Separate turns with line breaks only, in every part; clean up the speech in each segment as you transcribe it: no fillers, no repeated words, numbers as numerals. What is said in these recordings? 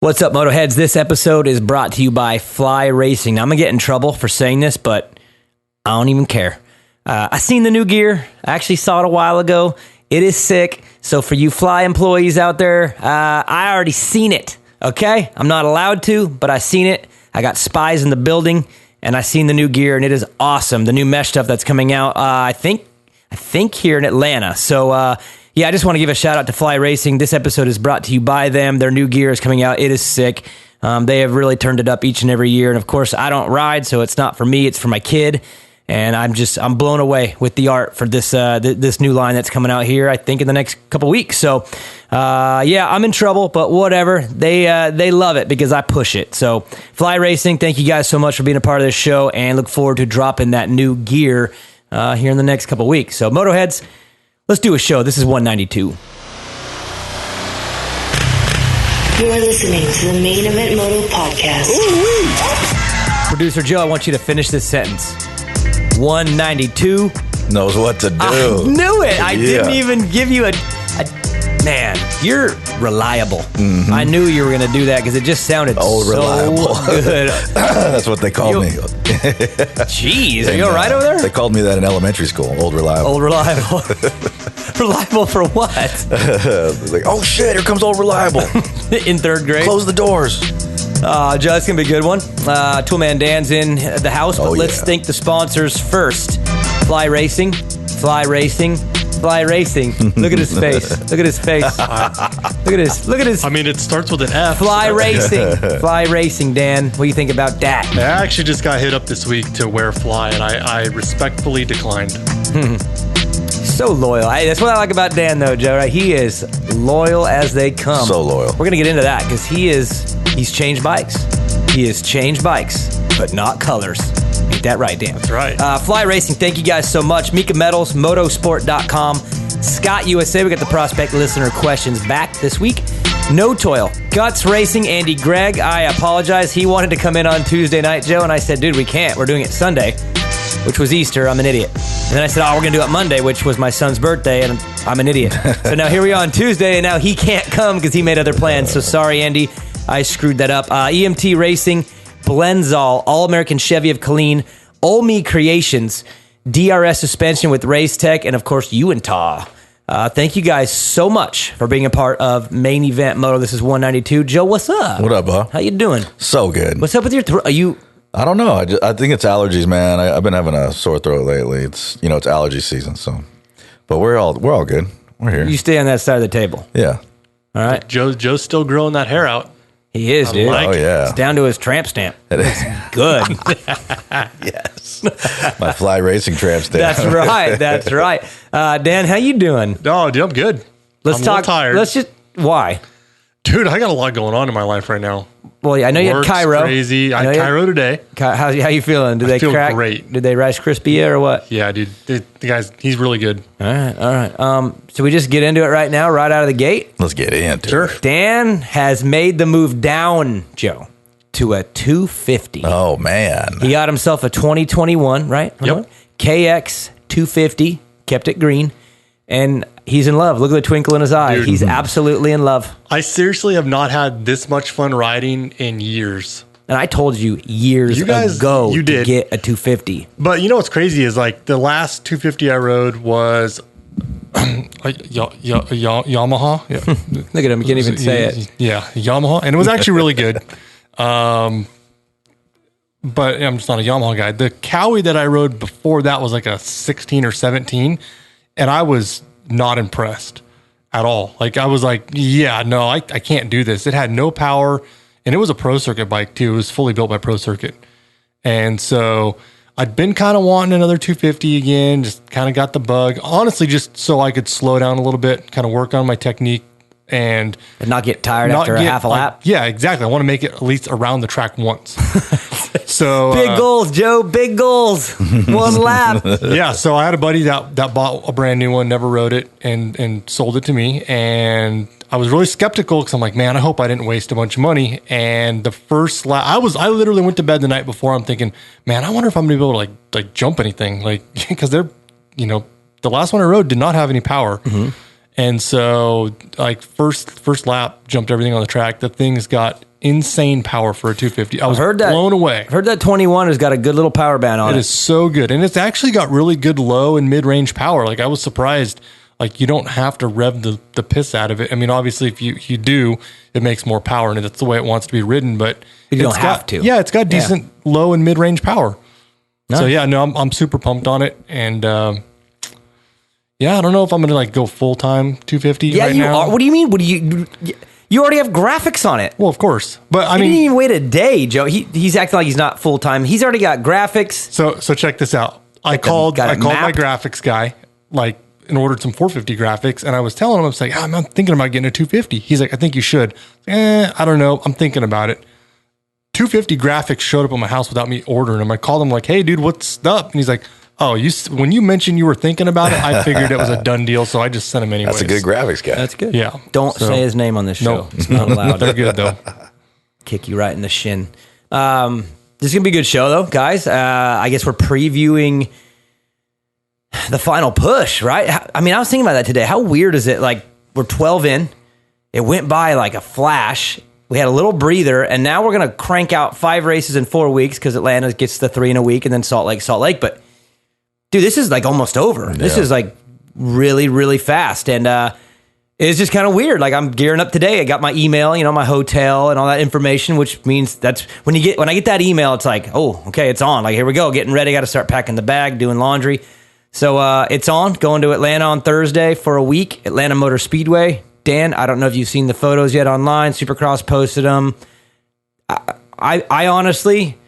What's up, Motoheads? This episode is brought to you by Fly Racing. Now, I'm going to get in trouble for saying this, but I don't even care. I seen the new gear. I actually saw it a while ago. It is sick. So for you Fly employees out there, I already seen it, okay? I'm not allowed to, but I seen it. I got spies in the building, and I seen the new gear, and it is awesome. The new mesh stuff that's coming out, I think here in Atlanta. So, yeah, I just want to give a shout out to Fly Racing. This episode is brought to you by them. Their new gear is coming out. It is sick. They have really turned it up each and every year. And of course, I don't ride, so it's not for me. It's for my kid. And I'm blown away with the art for this this new line that's coming out here, I think, in the next couple weeks. So, yeah, I'm in trouble, but whatever. They love it because I push it. So, Fly Racing, thank you guys so much for being a part of this show, and look forward to dropping that new gear here in the next couple weeks. So, Motoheads, let's do a show. This is 192.
You are listening to the Main Event Moto podcast.
Ooh-wee. Producer Joe, I want you to finish this sentence. 192.
Knows what to do.
I knew it. I didn't even give you a man, you're reliable. Mm-hmm. I knew you were going to do that because it just sounded reliable. Good.
That's what they called me.
Jeez, are you all right over there?
They called me that in elementary school. Old reliable.
Old reliable. Reliable for what?
Like, oh shit, here comes old reliable.
In third grade?
Close the doors.
Joe, it's going to be a good one. Toolman Dan's in the house, but let's thank the sponsors first. Fly Racing. Fly Racing. Fly Racing. Look at his face. Look at his face. Look at his.
I mean, it starts with an F.
Fly Racing. Fly Racing, Dan. What do you think about that?
I actually just got hit up this week to wear Fly, and I respectfully declined.
So loyal. That's what I like about Dan, though, Joe. Right? He is loyal as they come.
So loyal.
We're gonna get into that because he's changed bikes. He has changed bikes, but not colors. Ain't that right, Dan?
That's right.
Fly Racing, thank you guys so much. Mika Metals, motosport.com, Scott USA. We got the prospect listener questions back this week. No Toil, Guts Racing, Andy Gregg. I apologize. He wanted to come in on Tuesday night, Joe, and I said, dude, we can't. We're doing it Sunday, which was Easter. I'm an idiot. And then I said, we're going to do it Monday, which was my son's birthday, and I'm an idiot. So now here we are on Tuesday, and now he can't come because he made other plans. So sorry, Andy. I screwed that up. EMT Racing, Blenzall, All-American Chevy of Killeen, Olme Creations, DRS Suspension with Race Tech, and of course, Uintah. Thank you guys so much for being a part of Main Event Moto. This is 192. Joe, what's up?
What up, bro?
How you doing?
So good.
What's up with your throat? Are you...
I don't know. I think it's allergies, man. I've been having a sore throat lately. It's it's allergy season, so. But we're all good. We're here.
You stay on that side of the table.
Yeah.
All right.
Joe's still growing that hair out.
He is, dude.
Oh, yeah.
It's down to his tramp stamp.
It is.
Good.
Yes. My Fly Racing tramp stamp.
That's right. That's right. Dan, how you doing?
Oh, dude, I'm good.
Let's
I'm
talk.
a little tired.
Let's just... Why?
Dude, I got a lot going on in my life right now.
Well, yeah, I know you had
Work's
Cairo.
Crazy. I had Cairo today.
How you feeling? Did
I
they
feel
crack?
great.
Did they Rice Krispie you or what?
Yeah, dude. The guy's, he's really good.
All right. So we just get into it right now, right out of the gate?
Let's get into it.
Dan has made the move down, Joe, to a 250.
Oh, man.
He got himself a 2021, right?
Yep.
KX 250, kept it green, and he's in love. Look at the twinkle in his eye.
Dude.
He's absolutely in love.
I seriously have not had this much fun riding in years.
And I told you years ago
you
to
did.
get a 250.
But you know what's crazy is like the last 250 I rode was Yamaha. Yeah.
Look at him. He can't even say it.
Yeah, Yamaha. And it was actually really good. But I'm just not a Yamaha guy. The Cowie that I rode before that was like a 16 or 17. And I was not impressed at all. Like I was like, yeah, no, I can't do this. It had no power. And it was a Pro Circuit bike too. It was fully built by Pro Circuit. And so I'd been kind of wanting another 250 again, just kind of got the bug. Honestly, just so I could slow down a little bit, kind of work on my technique and
not get tired after a half a lap.
Yeah, exactly. I want to make it at least around the track once. So
big goals, Joe. Big goals. One lap.
Yeah. So I had a buddy that bought a brand new one, never rode it, and sold it to me. And I was really skeptical because I'm like, man, I hope I didn't waste a bunch of money. And the first lap, I literally went to bed the night before. I'm thinking, man, I wonder if I'm gonna be able to like jump anything, like because they're, the last one I rode did not have any power. Mm-hmm. And so like first lap, jumped everything on the track. The thing's got insane power for a 250. I was
Heard that,
blown away.
Heard that 21 has got a good little power band on it.
It is so good. And it's actually got really good low and mid-range power. Like, I was surprised. Like, you don't have to rev the piss out of it. I mean, obviously, if you do, it makes more power, and that's the way it wants to be ridden. But
you don't have to.
Yeah, it's got decent low and mid-range power. Nice. So, yeah, no, I'm super pumped on it. And, yeah, I don't know if I'm going to, like, go full-time 250 right now.
What do you mean? You already have graphics on it.
Well, of course. But, I mean...
He didn't even wait a day, Joe. He's acting like he's not full-time. He's already got graphics.
So check this out. I called my graphics guy, like, and ordered some 450 graphics, and I was telling him, I was like, I'm thinking about getting a 250. He's like, I think you should. I don't know. I'm thinking about it. 250 graphics showed up at my house without me ordering them. I called him like, hey, dude, what's up? And he's like, oh, when you mentioned you were thinking about it, I figured it was a done deal, so I just sent him anyways.
That's a good graphics guy.
That's good.
Yeah.
Don't say his name on this show.
Nope.
It's not allowed.
They're good, though.
Kick you right in the shin. This is going to be a good show, though, guys. I guess we're previewing the final push, right? I mean, I was thinking about that today. How weird is it? Like, we're 12 in. It went by like a flash. We had a little breather, and now we're going to crank out 5 races in 4 weeks because Atlanta gets the 3 in a week, and then Salt Lake. But, dude, this is like almost over. Yeah. This is like really, really fast. And it's just kind of weird. Like, I'm gearing up today. I got my email, my hotel and all that information, which means that's when I get that email, it's like, oh, okay, it's on. Like, here we go, getting ready. Got to start packing the bag, doing laundry. So it's on, going to Atlanta on Thursday for a week, Atlanta Motor Speedway. Dan, I don't know if you've seen the photos yet online. Supercross posted them. I honestly,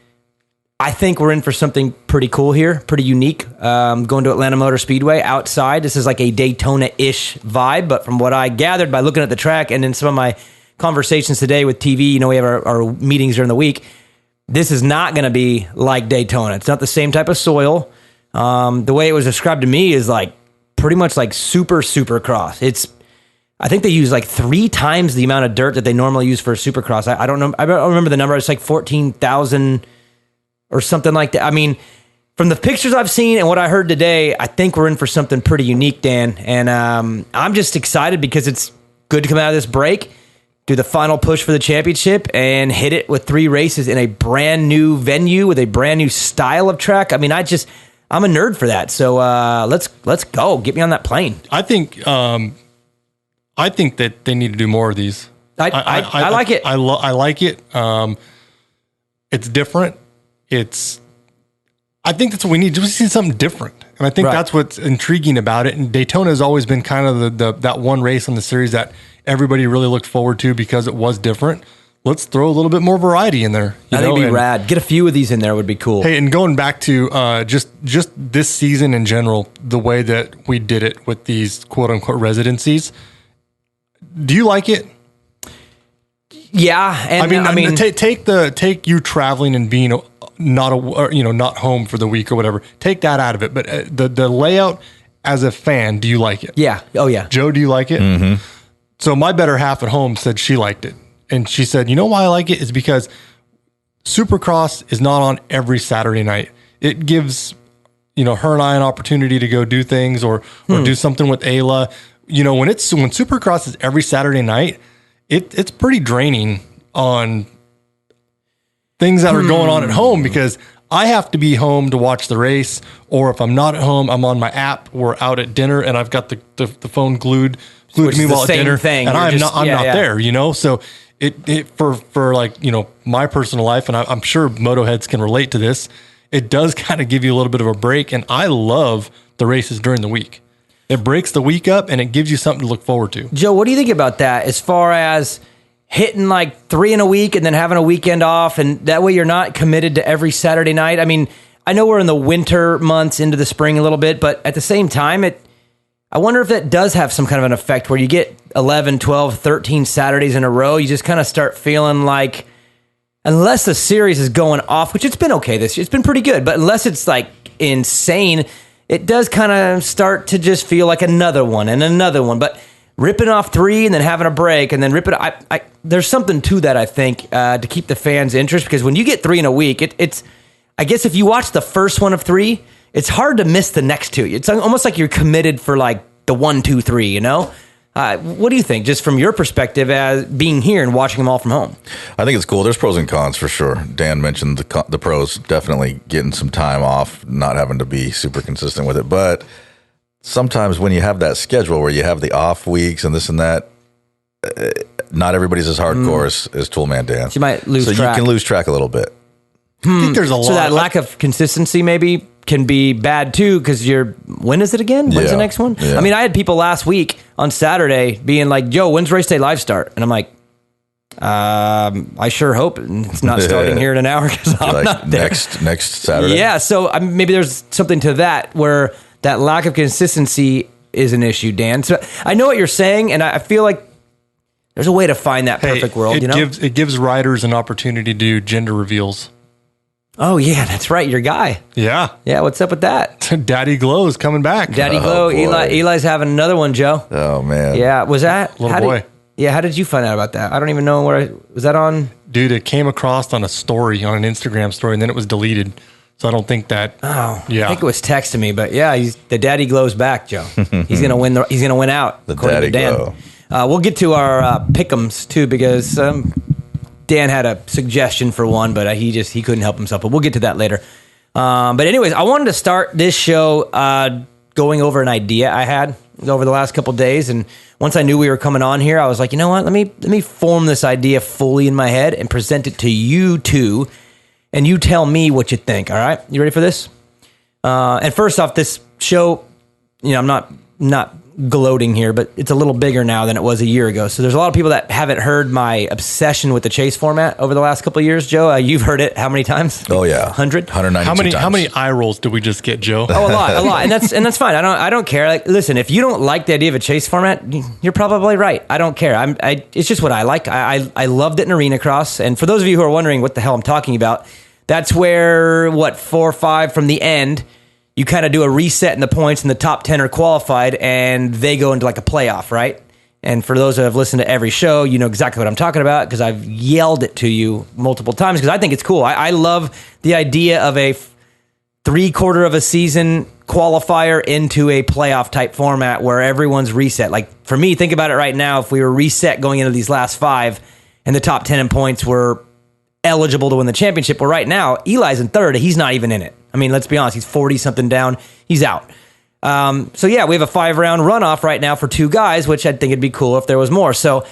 I think we're in for something pretty cool here, pretty unique. Going to Atlanta Motor Speedway outside. This is like a Daytona-ish vibe, but from what I gathered by looking at the track and in some of my conversations today with TV, we have our meetings during the week, this is not going to be like Daytona. It's not the same type of soil. The way it was described to me is like pretty much like supercross. I think they use like 3 times the amount of dirt that they normally use for a supercross. I don't know. I don't remember the number. It's like 14,000 or something like that. I mean, from the pictures I've seen and what I heard today, I think we're in for something pretty unique, Dan. And I'm just excited because it's good to come out of this break, do the final push for the championship, and hit it with 3 races in a brand new venue with a brand new style of track. I mean, I'm a nerd for that. So let's go. Get me on that plane.
I think that they need to do more of these.
I like it.
I like it. It's different. I think that's what we need. We see something different, and I think that's what's intriguing about it. And Daytona has always been kind of that one race in the series that everybody really looked forward to because it was different. Let's throw a little bit more variety in there.
I think it'd be rad. Get a few of these in there would be cool.
Hey, and going back to just this season in general, the way that we did it with these quote unquote residencies. Do you like it?
Yeah, and
I mean, take you traveling and being not home for the week or whatever. Take that out of it. But the layout as a fan, do you like it?
Yeah. Oh yeah.
Joe, do you like it?
Mm-hmm.
So my better half at home said she liked it, and she said, you know why I like it is because Supercross is not on every Saturday night. It gives her and I an opportunity to go do things or do something with Ayla. When Supercross is every Saturday night, it's pretty draining on things that are going on at home because I have to be home to watch the race, or if I'm not at home, I'm on my app. We're out at dinner, and I've got the phone glued to me while at dinner, and I'm not there. So it for like my personal life, and I'm sure Motoheads can relate to this. It does kind of give you a little bit of a break, and I love the races during the week. It breaks the week up, and it gives you something to look forward to.
Joe, what do you think about that as far as hitting like 3 in a week and then having a weekend off, and that way you're not committed to every Saturday night? I mean, I know we're in the winter months into the spring a little bit, but at the same time, I wonder if that does have some kind of an effect where you get 11, 12, 13 Saturdays in a row. You just kind of start feeling like, unless the series is going off, which it's been okay this year, it's been pretty good, but unless it's like insane, it does kind of start to just feel like another one and another one. But ripping off 3 and then having a break and then ripping, there's something to that, I think, to keep the fans' interest, because when you get 3 in a week, it's I guess if you watch the first one of 3, it's hard to miss the next 2. It's almost like you're committed for like the 1, 2, 3, What do you think, just from your perspective as being here and watching them all from home?
I think it's cool. There's pros and cons for sure. Dan mentioned the pros, definitely getting some time off, not having to be super consistent with it. But sometimes when you have that schedule where you have the off weeks and this and that, not everybody's as hardcore as Toolman Dan.
So you might lose track.
So you can lose track a little bit.
I think there's a lot.
So that lack of consistency maybe can be bad too, because when is it again? When's the next one?
Yeah.
I mean, I had people last week on Saturday being like, yo, when's race day live start? And I'm like, I sure hope it's not starting here in an hour because I'm
like
not there.
Next Saturday.
Yeah, so maybe there's something to that where that lack of consistency is an issue, Dan. So I know what you're saying, and I feel like there's a way to find that perfect world.
It gives riders an opportunity to do gender reveals.
Oh yeah, that's right, your guy.
Yeah.
What's up with that?
Daddy Glow's coming back.
Daddy Glow. Eli's having another one, Joe.
Oh man.
Yeah, was that
Little boy.
How did you find out about that? I don't even know was that on?
Dude, it came across on a story, on an Instagram story, and then it was deleted. So I don't think that.
Oh,
yeah.
I think it was text to me, but yeah, the Daddy Glow's back, Joe. He's gonna win. He's gonna win out.
The
according to
Daddy
Dan.
Glow.
We'll get to our pick'ems too, because Dan had a suggestion for one, but he couldn't help himself. But we'll get to that later. But anyways, I wanted to start this show going over an idea I had over the last couple of days, and once I knew we were coming on here, I was like, you know what? Let me form this idea fully in my head and present it to you two, and you tell me what you think. All right, you ready for this? And first off, this show, I'm not gloating here, but it's a little bigger now than it was a year ago. So there's a lot of people that haven't heard my obsession with the chase format over the last couple of years. Joe, you've heard it how many times?
Oh yeah,
100,
192 times.
How many eye rolls did we just get, Joe?
Oh, a lot, and that's fine. I don't care. Like, listen, if you don't like the idea of a chase format, you're probably right. I don't care. It's just what I like. I loved it in Arena Cross, and for those of you who are wondering what the hell I'm talking about, that's where 4 or 5 from the end. You kind of do a reset in the points, and the top 10 are qualified, and they go into like a playoff, right? And for those that have listened to every show, you know exactly what I'm talking about because I've yelled it to you multiple times because I think it's cool. I love the idea of a 3/4 of a season qualifier into a playoff type format where everyone's reset. Like for me, think about it right now. If we were reset going into these last 5 and the top 10 in points were eligible to win the championship, well, right now, Eli's in third. He's not even in it. I mean, let's be honest. He's 40-something down. He's out. So, yeah, we have a 5-round runoff right now for 2 guys, which I think it'd be cool if there was more. So,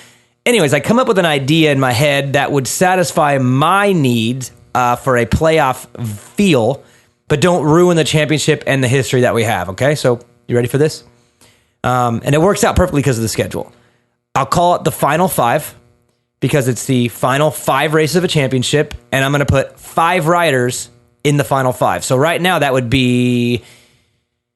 anyways, I come up with an idea in my head that would satisfy my needs for a playoff feel, but don't ruin the championship and the history that we have, okay? So, you ready for this? And it works out perfectly because of the schedule. I'll call it the Final 5 because it's the final 5 races of a championship, and I'm going to put 5 riders in the final 5. So right now that would be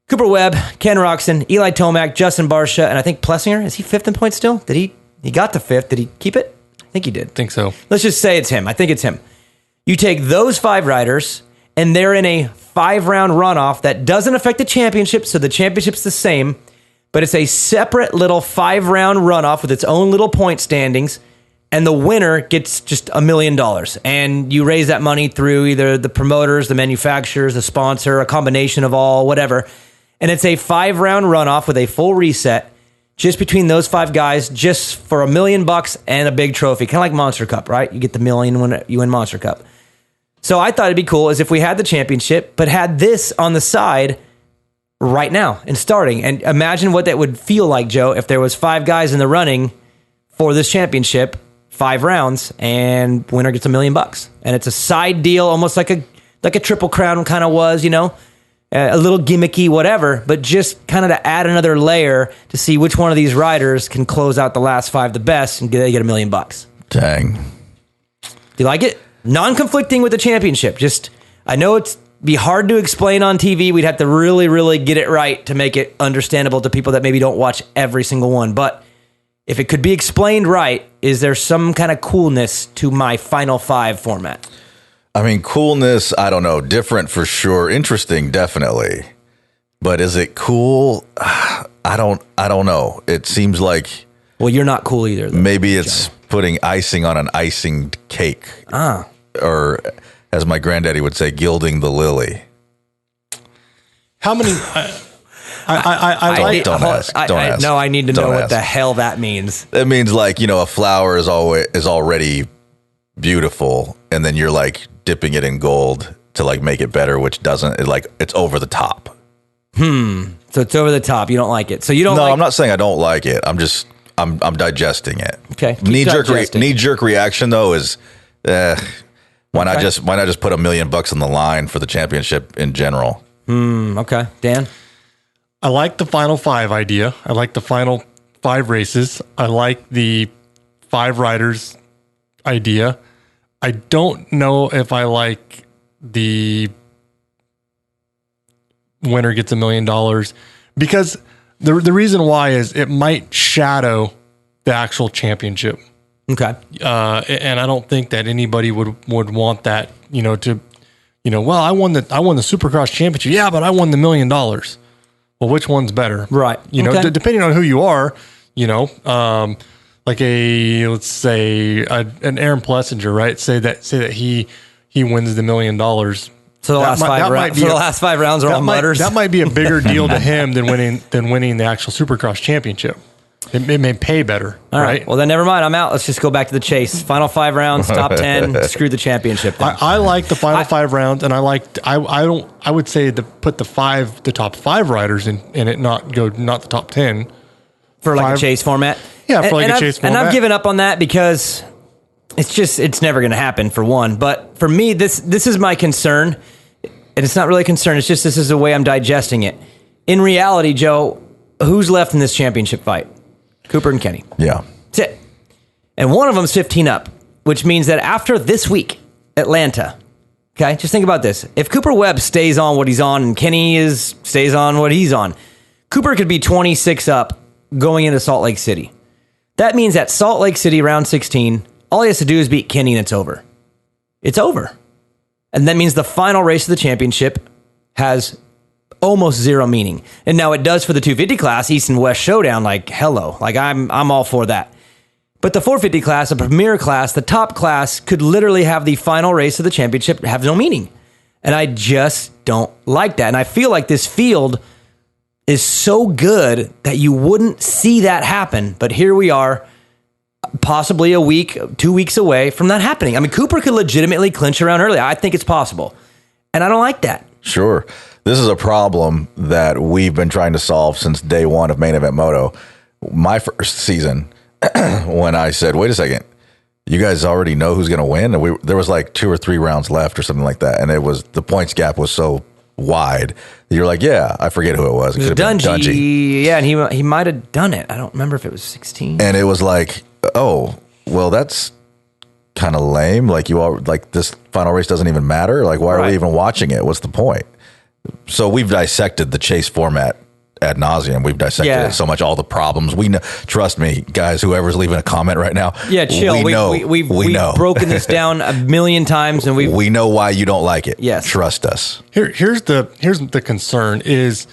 Cooper Webb, Ken Roxon, Eli Tomac, Justin Barcia, and I think Plessinger. Is he 5th in points still? Did he got to 5th? Did he keep it? I think he did.
Think so.
Let's just say it's him. I think it's him. You take those 5 riders, and they're in a 5-round runoff that doesn't affect the championship, so the championship's the same, but it's a separate little 5-round runoff with its own little point standings, and the winner gets just $1 million. And you raise that money through either the promoters, the manufacturers, the sponsor, a combination of all, whatever. And it's a 5-round runoff with a full reset just between those 5 guys, just for $1 million and a big trophy. Kind of like Monster Cup, right? You get the million when you win Monster Cup. So I thought it'd be cool as if we had the championship, but had this on the side right now and starting. And imagine what that would feel like, Joe, if there was 5 guys in the running for this championship, 5 rounds, and winner gets $1 million. And it's a side deal, almost like a Triple Crown kind of was, a little gimmicky, whatever, but just kind of to add another layer to see which one of these riders can close out the last 5 the best and they get $1 million.
Dang.
Do you like it? Non-conflicting with the championship. Just, I know it's be hard to explain on TV. We'd have to really, really get it right to make it understandable to people that maybe don't watch every single one, but if it could be explained right, is there some kind of coolness to my Final 5 format?
I mean, coolness, I don't know. Different for sure. Interesting, definitely. But is it cool? I don't know. It seems like...
Well, you're not cool either. Though,
maybe it's putting icing on an icing cake. Or, as my granddaddy would say, gilding the lily.
How many... I like.
Don't ask. Don't ask.
No, I need to
Don't
know what
ask.
the hell that means.
It means like, a flower is already beautiful, and then you're like dipping it in gold to like make it better, which doesn't it's over the top.
So it's over the top. You don't like it. So you don't.
No,
like,
I'm not saying I don't like it. I'm digesting it.
Okay. Keep
Knee
digesting.
jerk reaction though is, why not just put $1 million on the line for the championship in general?
Okay, Dan.
I like the final 5 idea. I like the final 5 races. I like the 5 riders idea. I don't know if I like the winner gets $1 million, because the reason why is it might shadow the actual championship.
Okay.
And I don't think that anybody would want that, well, I won the Supercross Championship. Yeah, but I won the $1 million. Well, which one's better?
Right. Okay.
Depending on who you are, like let's say an Aaron Plessinger, right? Say that he wins the $1 million.
So the last 5 rounds. So the last 5 rounds are all mutters.
That might be a bigger deal to him than winning the actual Supercross Championship. It may pay better,
All
right?
Well, then never mind. I'm out. Let's just go back to the chase. Final 5 rounds, top 10. Screw the championship. Then.
I like the final 5 rounds, and I would say to put the top 5 riders in it, not the top 10
for like a chase format.
Yeah, for a chase format.
And I've given up on that because it's never going to happen, for one. But for me, this is my concern, and it's not really a concern. It's just this is the way I'm digesting it. In reality, Joe, who's left in this championship fight? Cooper and Kenny.
Yeah.
That's it. And one of them's 15 up, which means that after this week, Atlanta, okay, just think about this. If Cooper Webb stays on what he's on and Kenny stays on what he's on, Cooper could be 26 up going into Salt Lake City. That means at Salt Lake City, round 16, all he has to do is beat Kenny and it's over. It's over. And that means the final race of the championship has almost zero meaning. And now it does for the 250 class, East and West showdown, like hello. Like I'm all for that. But the 450 class, the premier class, the top class could literally have the final race of the championship have no meaning. And I just don't like that. And I feel like this field is so good that you wouldn't see that happen. But here we are, possibly a week, 2 weeks away from that happening. I mean, Cooper could legitimately clinch around early. I think it's possible. And I don't like that.
Sure. This is a problem that we've been trying to solve since day one of Main Event Moto. My first season, when I said, wait a second, you guys already know who's going to win? And there was like 2 or 3 rounds left or something like that. And the points gap was so wide that you're like, yeah, I forget who it was. It could have been Dungey.
Yeah, and he might have done it. I don't remember if it was 16.
And it was like, oh, well, that's kind of lame. Like this final race doesn't even matter. Like, why are we even watching it? What's the point? So we've dissected the chase format ad nauseum. We've dissected it so much, all the problems. We know, trust me, guys, whoever's leaving a comment right now.
Yeah, chill. We've broken this down a million times, and we
know why you don't like it.
Yes.
Trust us.
Here's the concern is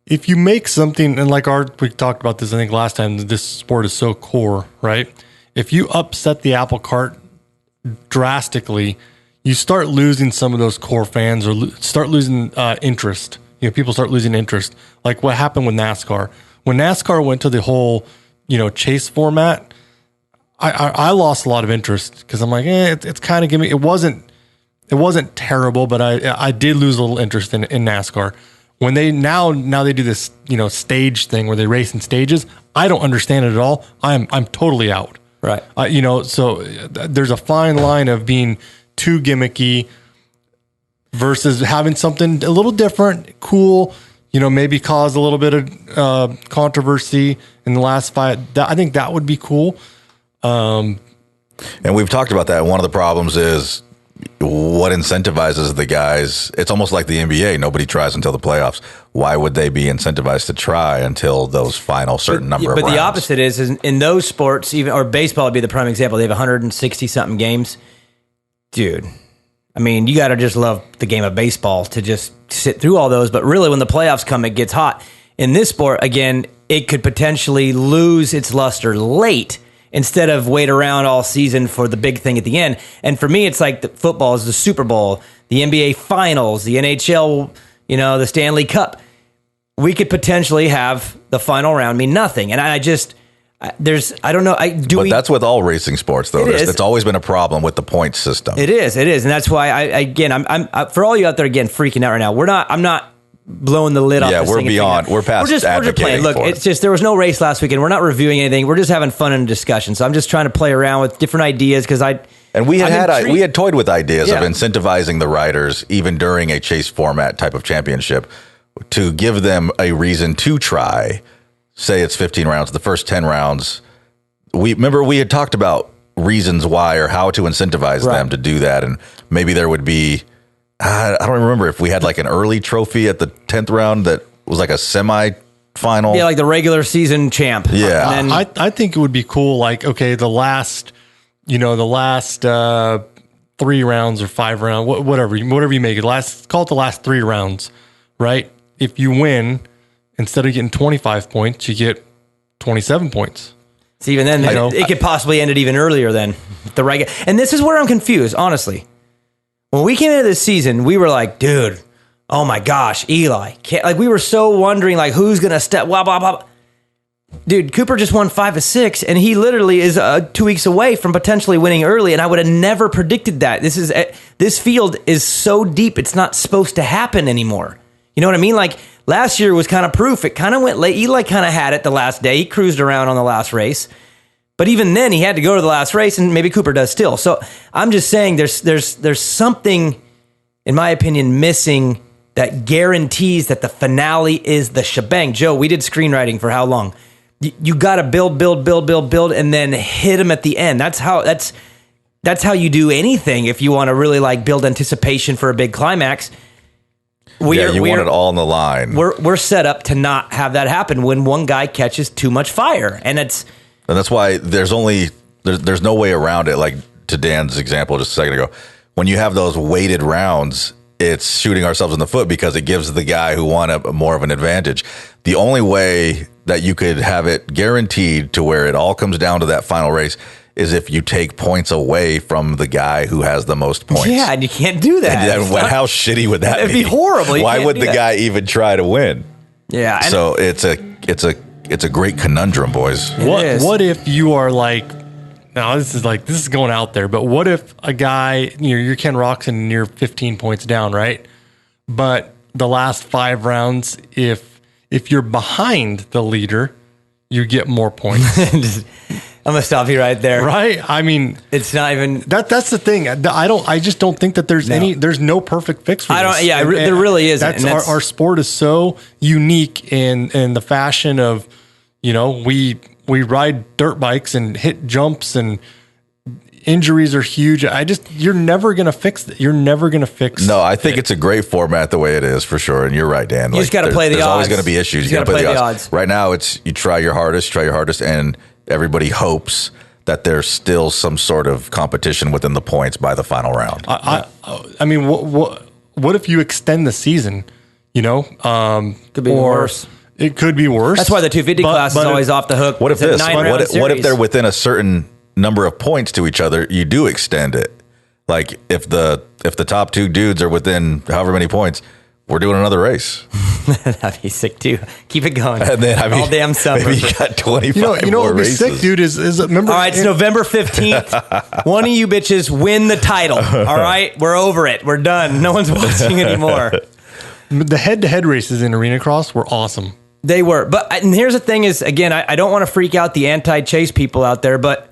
if you make something, and like we talked about this, I think last time, this sport is so core, right? If you upset the apple cart drastically, you start losing some of those core fans, or start losing interest. People start losing interest. Like what happened with NASCAR. When NASCAR went to the whole, chase format, I lost a lot of interest because I'm like, it's kind of giving. It wasn't terrible, but I did lose a little interest in NASCAR. When they now they do this, stage thing where they race in stages, I don't understand it at all. I'm totally out.
Right.
So there's a fine line of being too gimmicky versus having something a little different, cool, maybe cause a little bit of controversy in the last fight. I think that would be cool.
And we've talked about that. One of the problems is what incentivizes the guys. It's almost like the NBA. Nobody tries until the playoffs. Why would they be incentivized to try until those final certain number of rounds? But
the opposite is in those sports, or baseball would be the prime example. They have 160 something games. Dude, I mean, you got to just love the game of baseball to just sit through all those. But really, when the playoffs come, it gets hot. In this sport, again, it could potentially lose its luster late instead of wait around all season for the big thing at the end. And for me, it's like the football is the Super Bowl, the NBA Finals, the NHL, the Stanley Cup. we could potentially have the final round mean nothing. And I don't know.
But that's with all racing sports, though. It's always been a problem with the point system.
It is. And that's why I'm for all you out there again freaking out right now. I'm not blowing the lid off.
Yeah, we're beyond. We're past. We're just playing.
Look, it's just there was no race last weekend. We're not reviewing anything. We're just having fun in a discussion. So I'm just trying to play around with different ideas because
we had toyed with ideas of incentivizing the riders even during a chase format type of championship to give them a reason to try. Say it's 15 rounds. The first 10 rounds, we had talked about reasons why or how to incentivize them to do that, and maybe there would be. I don't remember if we had like an early trophy at the 10th round that was like a semi-final.
Yeah, like the regular season champ.
Yeah.
And then, I think it would be cool. Like, okay, the last 3 rounds or 5 rounds, whatever you make it. Call it the last 3 rounds, right? If you win, instead of getting 25 points, you get 27 points.
So even then, it could possibly end it even earlier than the regular. And this is where I'm confused, honestly. When we came into this season, we were like, dude, oh my gosh, Eli. We were so wondering, like, who's going to step, blah, blah, blah. Dude, Cooper just won 5 of 6, and he literally is 2 weeks away from potentially winning early, and I would have never predicted that. This field is so deep, it's not supposed to happen anymore. You know what I mean? Like, last year was kind of proof. It kind of went late. Eli kind of had it the last day. He cruised around on the last race. But even then, he had to go to the last race, and maybe Cooper does still. So I'm just saying there's something, in my opinion, missing that guarantees that the finale is the shebang. Joe, we did screenwriting for how long? You got to build, and then hit them at the end. That's how you do anything if you want to really like build anticipation for a big climax.
You want it all on the line.
We're set up to not have that happen when one guy catches too much fire, and that's why there's no way around it. Like to Dan's example just a second ago, when you have those weighted rounds, it's shooting ourselves in the foot because it gives the guy who won more of an advantage. The only way that you could have it guaranteed to where it all comes down to that final race is if you take points away from the guy who has the most points. Yeah, and you can't do that.
And how shitty would that be?
It'd be horrible.
Why would the guy even try to win?
Yeah.
So it's a great conundrum, boys.
What if you are like, now this is going out there, but what if a guy, you're Ken Roxon and you're 15 points down, right? But the last 5 rounds, if you're behind the leader, you get more points.
I'm gonna stop you right there.
Right? I mean,
it's not even
that's the thing. I just don't think that there's no perfect fix for this.
There really isn't.
That's our sport is so unique in the fashion of, we ride dirt bikes and hit jumps and injuries are huge. You're never going to fix it. You're never going to fix.
No, I think it's a great format the way it is for sure. And you're right, Dan.
You just got to play the odds.
There's always going to be issues. You got to play the odds. Right now, it's you try your hardest, and everybody hopes that there's still some sort of competition within the points by the final round.
I mean, what if you extend the season?
Could be worse.
It could be worse.
That's why the 250 class is always off the hook.
What if this? What if they're within a certain number of points to each other? You do extend it. Like if the top 2 dudes are within however many points, we're doing another race.
That'd be sick too. Keep it going.
And then
all damn summer.
Maybe you got 25 more races.
What would be sick, dude, is remember.
All right, it's November 15th. One of you bitches win the title. All right, we're over it. We're done. No one's watching anymore.
The head-to-head races in Arena Cross were awesome.
They were. And here's the thing is, again, I don't want to freak out the anti-chase people out there, but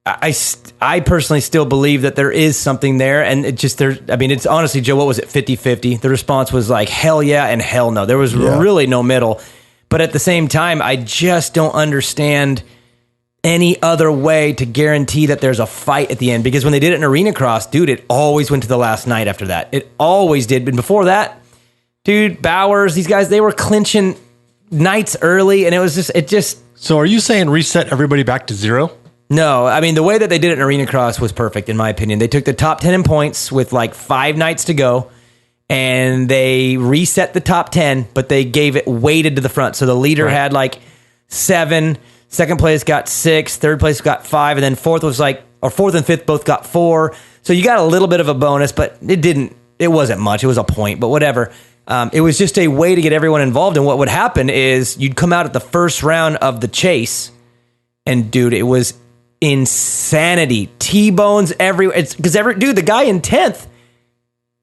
I personally still believe that there is something there. And it's honestly, Joe, what was it, 50-50? The response was like, hell yeah and hell no. There was really no middle. But at the same time, I just don't understand any other way to guarantee that there's a fight at the end. Because when they did it in Arena Cross, dude, it always went to the last night after that. It always did. But before that, dude, Bowers, these guys, they were clinching nights early, and it just.
So are you saying reset everybody back to 0?
No, I mean, the way that they did it in Arena Cross was perfect, in my opinion. They took the top 10 in points with like 5 nights to go, and they reset the top 10, but they gave it weighted to the front. So the leader had like 7, second place got 6, third place got 5, and then fourth and fifth both got 4. So you got a little bit of a bonus, but it wasn't much. It was a point, but whatever. It was just a way to get everyone involved. And what would happen is you'd come out at the first round of the chase, and dude, it was insanity. T-bones everywhere. The guy in 10th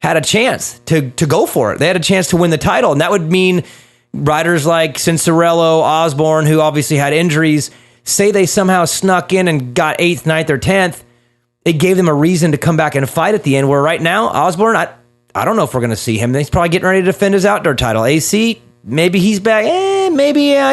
had a chance to go for it. They had a chance to win the title, and that would mean riders like Cincerello, Osborne, who obviously had injuries, say they somehow snuck in and got 8th, 9th, or 10th. It gave them a reason to come back and fight at the end, where right now, Osborne, I don't know if we're going to see him. He's probably getting ready to defend his outdoor title. AC, maybe he's back.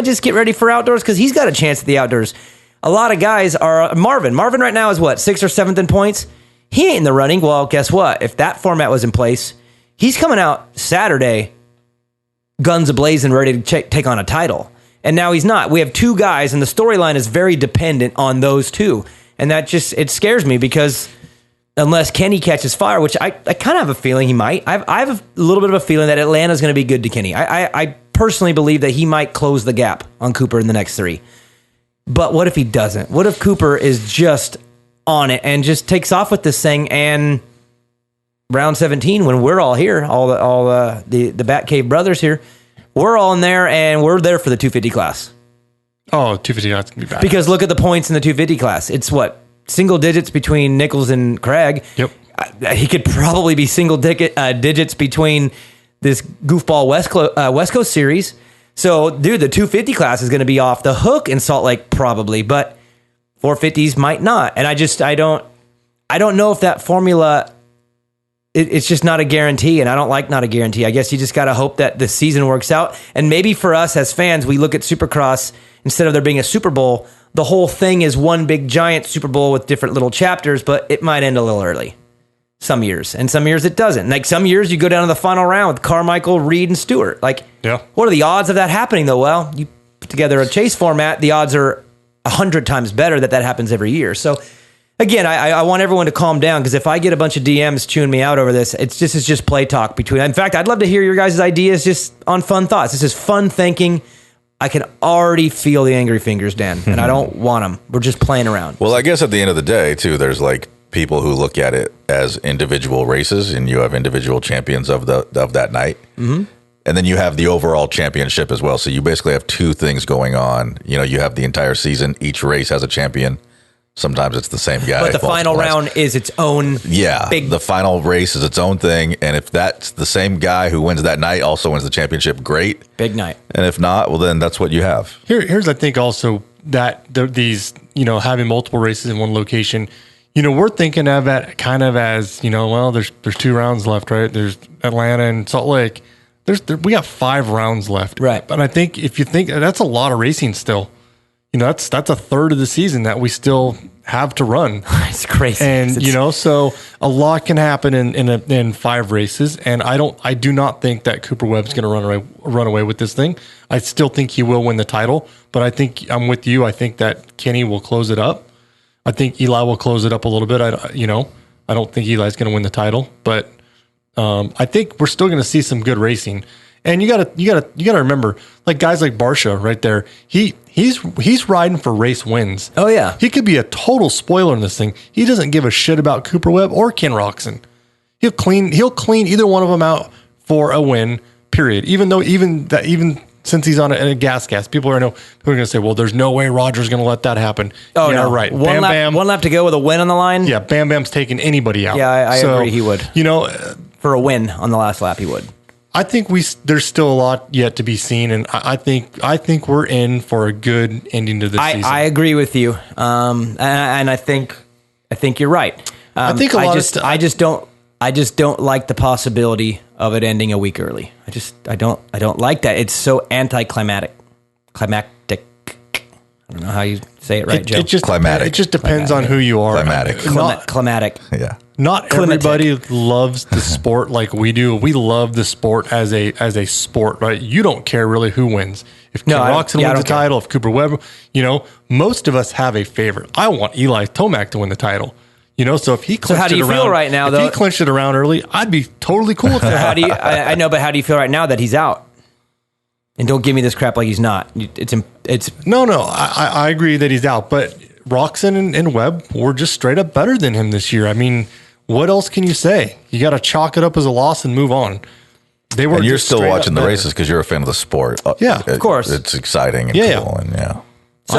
Just get ready for outdoors because he's got a chance at the outdoors. A lot of guys are... Marvin right now is what, 6th or 7th in points? He ain't in the running. Well, guess what? If that format was in place, he's coming out Saturday, guns a-blazing, ready to take on a title. And now he's not. We have two guys, and the storyline is very dependent on those two. And that just, it scares me because unless Kenny catches fire, which I kind of have a feeling he might, I have a little bit of a feeling that Atlanta's going to be good to Kenny. I personally believe that he might close the gap on Cooper in the next 3. But what if he doesn't? What if Cooper is just on it and just takes off with this thing, and round 17, when we're all here, all the Batcave brothers here, we're all in there, and we're there for the 250 class.
Oh, 250 class can be bad.
Because look at the points in the 250 class. It's what? Single digits between Nichols and Craig.
Yep.
He could probably be single digits between this goofball West Coast series. So, dude, the 250 class is going to be off the hook in Salt Lake probably, but 450s might not. And I don't know if that formula, it's just not a guarantee, and I don't like not a guarantee. I guess you just got to hope that the season works out. And maybe for us as fans, we look at Supercross, instead of there being a Super Bowl, the whole thing is one big giant Super Bowl with different little chapters, but it might end a little early some years, and some years it doesn't. Like some years you go down to the final round with Carmichael, Reed, and Stewart. Like,
yeah.
What are the odds of that happening, though? Well, you put together a chase format, the odds are 100 times better that happens every year. So, again, I want everyone to calm down, because if I get a bunch of DMs chewing me out over this, it's just play talk between. In fact, I'd love to hear your guys' ideas just on fun thoughts. This is fun thinking. I can already feel the angry fingers, Dan, and I don't want them. We're just playing around.
Well, I guess at the end of the day, too, there's like people who look at it as individual races, and you have individual champions of that night. Mm-hmm. And then you have the overall championship as well. So you basically have two things going on. You know, you have the entire season. Each race has a champion. Sometimes it's the same guy.
But the final round is its own.
Yeah. The final race is its own thing. And if that's the same guy who wins that night also wins the championship, great.
Big night.
And if not, well, then that's what you have.
Here's, I think, also that these, having multiple races in one location, we're thinking of it kind of as, well, there's 2 rounds left, right? There's Atlanta and Salt Lake. We got 5 rounds left.
Right.
But I think if you think that's a lot of racing still, that's a third of the season that we still have to run.
It's crazy.
And, so a lot can happen in 5 races. And I do not think that Cooper Webb's going to run away with this thing. I still think he will win the title, but I think I'm with you. I think that Kenny will close it up. I think Eli will close it up a little bit. I don't think Eli's going to win the title, but I think we're still going to see some good racing. And you gotta remember, like guys like Barsha right there, he's riding for race wins.
Oh yeah,
he could be a total spoiler in this thing. He doesn't give a shit about Cooper Webb or Ken Roxon. He'll clean either one of them out for a win. Period. Even since he's on a gas, people are going to say, well, there's no way Roger's going to let that happen.
Oh
yeah,
no,
right.
One lap to go with a win on the line.
Yeah, Bam Bam's taking anybody out.
Yeah, I agree. He would. For a win on the last lap, he would.
I think there's still a lot yet to be seen, and I think we're in for a good ending to the season. I
agree with you, and I think you're right.
I think
I just don't like the possibility of it ending a week early. I don't like that. It's so anticlimactic. Climactic. I don't know how you say it right, Joe.
It just depends on who you are.
Climatic.
Yeah.
Not everybody loves the sport like we do. We love the sport as a sport, right? You don't care really who wins. If Ken Roxon wins the title, if Cooper Webb, most of us have a favorite. I want Eli Tomac to win the title. So if he clinched
how do you feel right now?
If he clinched it around early, I'd be totally cool with that.
I know, but how do you feel right now that he's out? And don't give me this crap like he's not. It's
no. I agree that he's out, but Roxon and Webb were just straight up better than him this year. I mean, what else can you say? You got to chalk it up as a loss and move on. They were.
And you're
just
still
straight
watching
up
the
better.
races because you're a fan of the sport.
Yeah, of
course.
It's exciting and
Yeah,
cool. And yeah.
So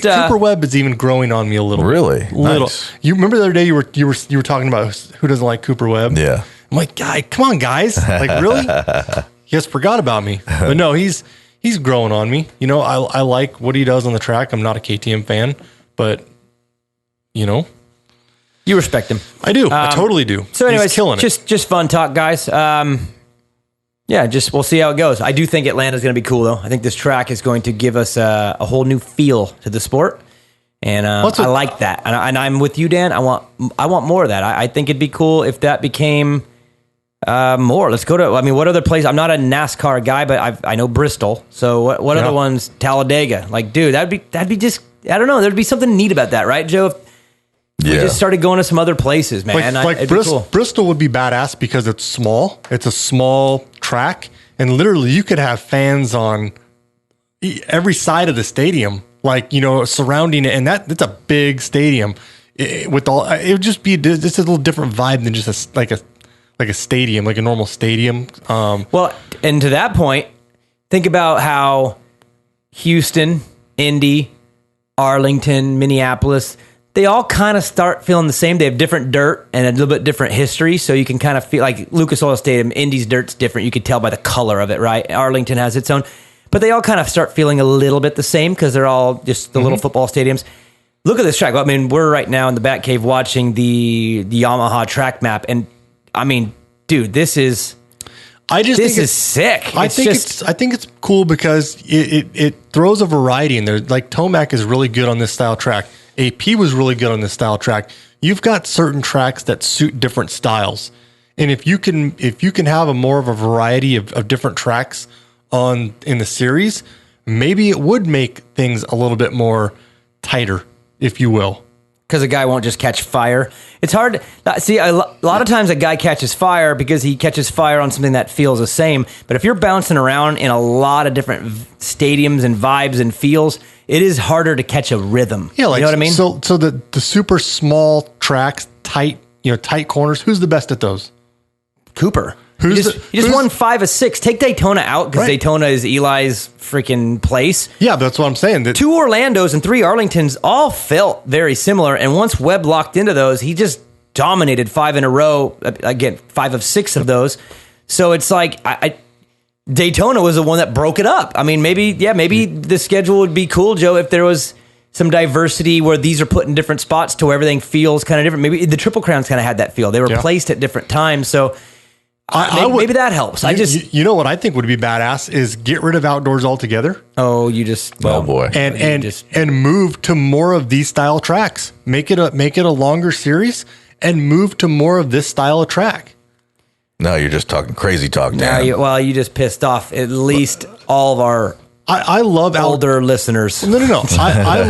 Cooper Webb is even growing on me a little.
Really?
Little.
Nice.
You remember the other day you were talking about who doesn't like Cooper Webb?
Yeah.
I'm like, come on, guys. Like, really? You guys forgot about me. But no, he's growing on me. You know, I like what he does on the track. I'm not a KTM fan, but you know,
You respect him.
I do. I totally do.
So anyways,
he's killing it.
just fun talk, guys. Yeah, we'll see how it goes. I do think Atlanta's going to be cool, though. I think this track is going to give us a whole new feel to the sport, and I like that. And I'm with you, Dan. I want more of that. I think it'd be cool if that became more. Let's go to. I mean, what other places? I'm not a NASCAR guy, but I know Bristol. So what other ones? Talladega. Like, dude, that'd be just. I don't know. There'd be something neat about that, right, Joe? If we just started going to some other places, man. It'd be cool.
Bristol would be badass because it's small. It's a small track, and literally you could have fans on every side of the stadium, like, you know, surrounding it, and it's a big stadium. It would just be just a little different vibe than just like a stadium, like a normal stadium.
Well, and to that point, think about how Houston, Indy, Arlington, Minneapolis, they all kind of start feeling the same. They have different dirt and a little bit different history, so you can kind of feel like Lucas Oil Stadium, Indy's dirt's different. You could tell by the color of it, right? Arlington has its own. But they all kind of start feeling a little bit the same because they're all just the little football stadiums. Look at this track. I mean, we're right now in the Batcave watching the Yamaha track map, and I mean, dude, this is sick.
I think it's cool because it throws a variety in there. Like Tomac is really good on this style track. AP was really good on this style track. You've got certain tracks that suit different styles, and if you can have more of a variety of different tracks in the series, maybe it would make things a little bit more tighter, if you will.
Because a guy won't just catch fire. It's hard. See, a lot of times a guy catches fire because he catches fire on something that feels the same. But if you're bouncing around in a lot of different stadiums and vibes and feels, it is harder to catch a rhythm.
Yeah, like,
you know what I mean?
So the super small tracks, tight corners. Who's the best at those?
Cooper. He just won 5 of 6. Take Daytona out because Daytona is Eli's freaking place.
Yeah, that's what I'm saying.
2 Orlandos and 3 Arlingtons all felt very similar. And once Webb locked into those, he just dominated 5 in a row. Again, 5 of 6 of those. So it's like Daytona was the one that broke it up. I mean, maybe the schedule would be cool, Joe, if there was some diversity where these are put in different spots to where everything feels kind of different. Maybe the Triple Crowns kind of had that feel. They were placed at different times. So maybe that helps.
You know what I think would be badass is get rid of outdoors altogether.
Oh,
boy.
And move to more of these style tracks. Make it a longer series and move to more of this style of track.
No, you're just talking crazy talk, Dan.
You just pissed off at least all of our
I love
older listeners.
No. I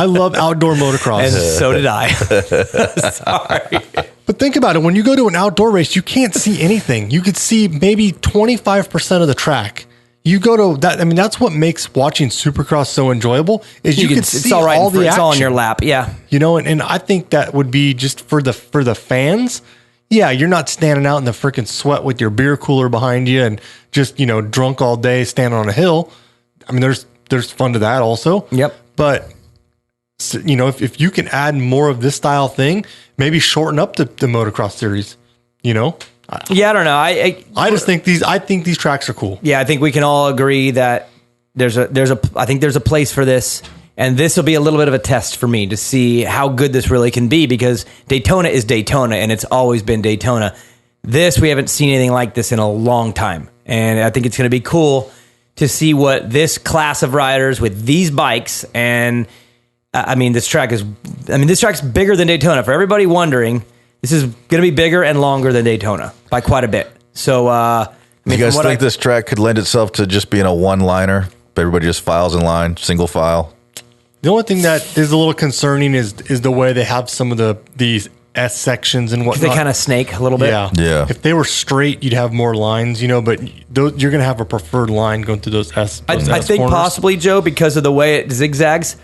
love outdoor motocross.
And so did I. Sorry.
But think about it. When you go to an outdoor race, you can't see anything. You could see maybe 25% of the track. You go to that. I mean, that's what makes watching Supercross so enjoyable is you can see all the action.
It's all in your lap. Yeah.
You know, and I think that would be just for the fans. Yeah, you're not standing out in the freaking sweat with your beer cooler behind you and just, you know, drunk all day standing on a hill. I mean, there's fun to that also.
Yep.
But, you know, if you can add more of this style thing, maybe shorten up the motocross series, you know?
Yeah, I don't know.
I just think these tracks are cool.
Yeah, I think we can all agree that there's a place for this. And this will be a little bit of a test for me to see how good this really can be because Daytona is Daytona and it's always been Daytona. We haven't seen anything like this in a long time. And I think it's going to be cool to see what this class of riders with these bikes and this track's bigger than Daytona. For everybody wondering, this is going to be bigger and longer than Daytona by quite a bit. So,
you guys think this track could lend itself to just being a one-liner? Everybody just files in line, single file?
The only thing that is a little concerning is the way they have some of these S sections and whatnot.
They kind of snake a little bit.
Yeah.
If they were straight, you'd have more lines, you know, but you're going to have a preferred line going through those S.
I think
corners.
possibly, Joe, because of the way it zigzags,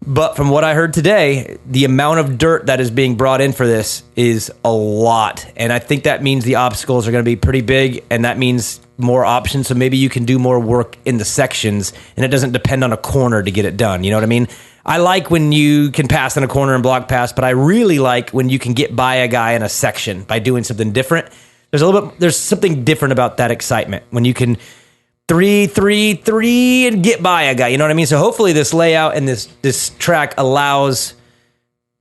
But from what I heard today, the amount of dirt that is being brought in for this is a lot. And I think that means the obstacles are going to be pretty big, and that means more options. So maybe you can do more work in the sections, and it doesn't depend on a corner to get it done. You know what I mean? I like when you can pass in a corner and block pass, but I really like when you can get by a guy in a section by doing something different. There's something different about that excitement when you can 3 and get by a guy. You know what I mean? So hopefully this layout and this track allows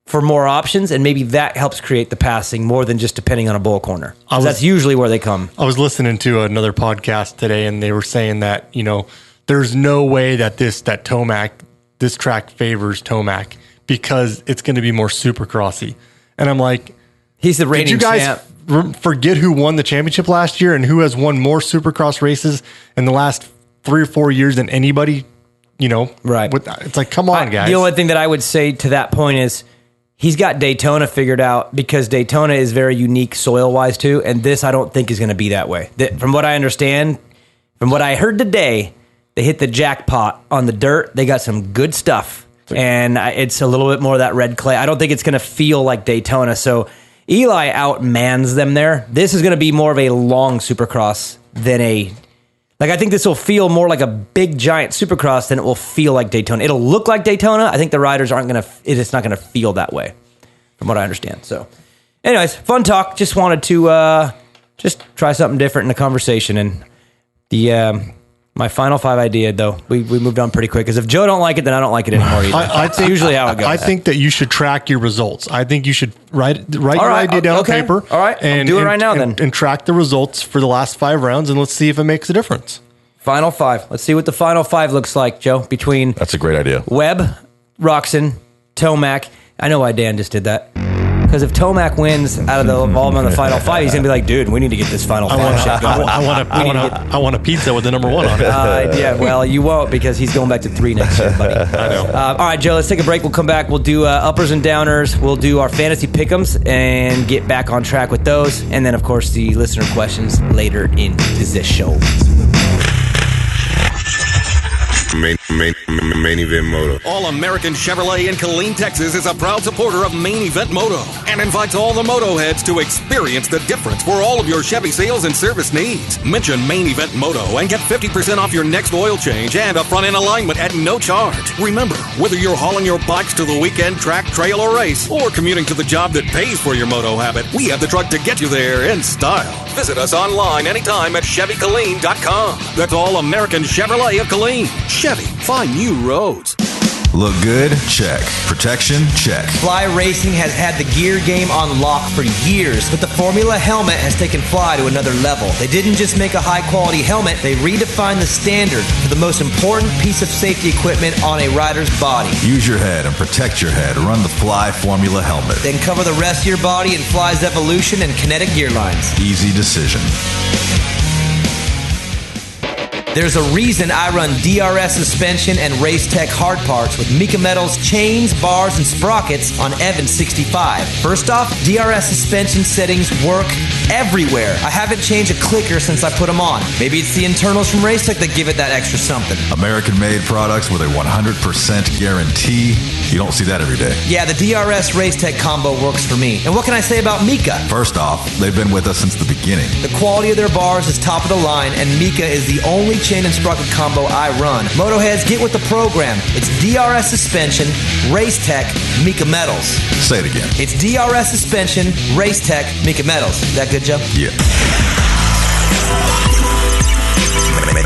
for more options, and maybe that helps create the passing more than just depending on a bull corner. That's usually where they come.
I was listening to another podcast today, and they were saying that, there's no way that this track favors Tomac because it's going to be more supercrossy. And I'm like,
he's the reigning champ.
Forget who won the championship last year and who has won more supercross races in the last 3 or 4 years than anybody,
Right.
It's like, come on, guys.
The only thing that I would say to that point is he's got Daytona figured out, because Daytona is very unique soil-wise too, and this I don't think is going to be that way. From what I understand, from what I heard today, they hit the jackpot on the dirt. They got some good stuff, and it's a little bit more of that red clay. I don't think it's going to feel like Daytona, so Eli outmans them there. This is going to be more of a long supercross than I think this will feel more like a big giant supercross than it will feel like Daytona. It'll look like Daytona. I think the riders it's not going to feel that way from what I understand. So anyways, fun talk. Just wanted to just try something different in the conversation. And my final 5 idea, though, we moved on pretty quick, because if Joe don't like it, then I don't like it anymore either. That's usually how it goes.
I think that you should track your results. I think you should write your idea down on paper.
All right, and do it right now then.
And track the results for the last 5 rounds, and let's see if it makes a difference.
Final 5. Let's see what the final 5 looks like, Joe, between...
That's a great idea.
Webb, Roxon, Tomac. I know why Dan just did that. Because if Tomac wins out of all of them on the final 5, he's going to be like, dude, we need to get this final 5 shit going.
I want a pizza with the number 1 on it.
Yeah, well, you won't, because he's going back to 3 next year, buddy.
I know.
All right, Joe, let's take a break. We'll come back. We'll do uppers and downers. We'll do our fantasy pick'ems and get back on track with those. And then, of course, the listener questions later in this show.
Main Event Moto.
All-American Chevrolet in Killeen, Texas is a proud supporter of Main Event Moto and invites all the Motoheads to experience the difference for all of your Chevy sales and service needs. Mention Main Event Moto and get 50% off your next oil change and a front-end alignment at no charge. Remember, whether you're hauling your bikes to the weekend track, trail, or race, or commuting to the job that pays for your moto habit, we have the truck to get you there in style. Visit us online anytime at ChevyKilleen.com. That's All-American Chevrolet of Killeen. Chevy, find new roads.
Look good? Check. Protection? Check.
Fly Racing has had the gear game on lock for years, but the Formula helmet has taken Fly to another level. They didn't just make a high-quality helmet, they redefined the standard for the most important piece of safety equipment on a rider's body.
Use your head and protect your head. Run the Fly Formula helmet.
Then cover the rest of your body in Fly's Evolution and Kinetic gear lines.
Easy decision.
There's a reason I run DRS suspension and Race Tech hard parts with Mika Metals chains, bars, and sprockets on Evans 65. First off, DRS suspension settings work everywhere. I haven't changed a clicker since I put them on. Maybe it's the internals from Race Tech that give it that extra something.
American-made products with a 100% guarantee. You don't see that every day.
Yeah, the DRS Race Tech combo works for me. And what can I say about Mika?
First off, they've been with us since the beginning.
The quality of their bars is top of the line, and Mika is the only chain and sprocket combo I run. Motoheads, get with the program. It's DRS suspension, Race Tech, Mika Metals.
Say it again.
It's DRS suspension, Race Tech, Mika Metals. Is that good, Joe?
Yeah.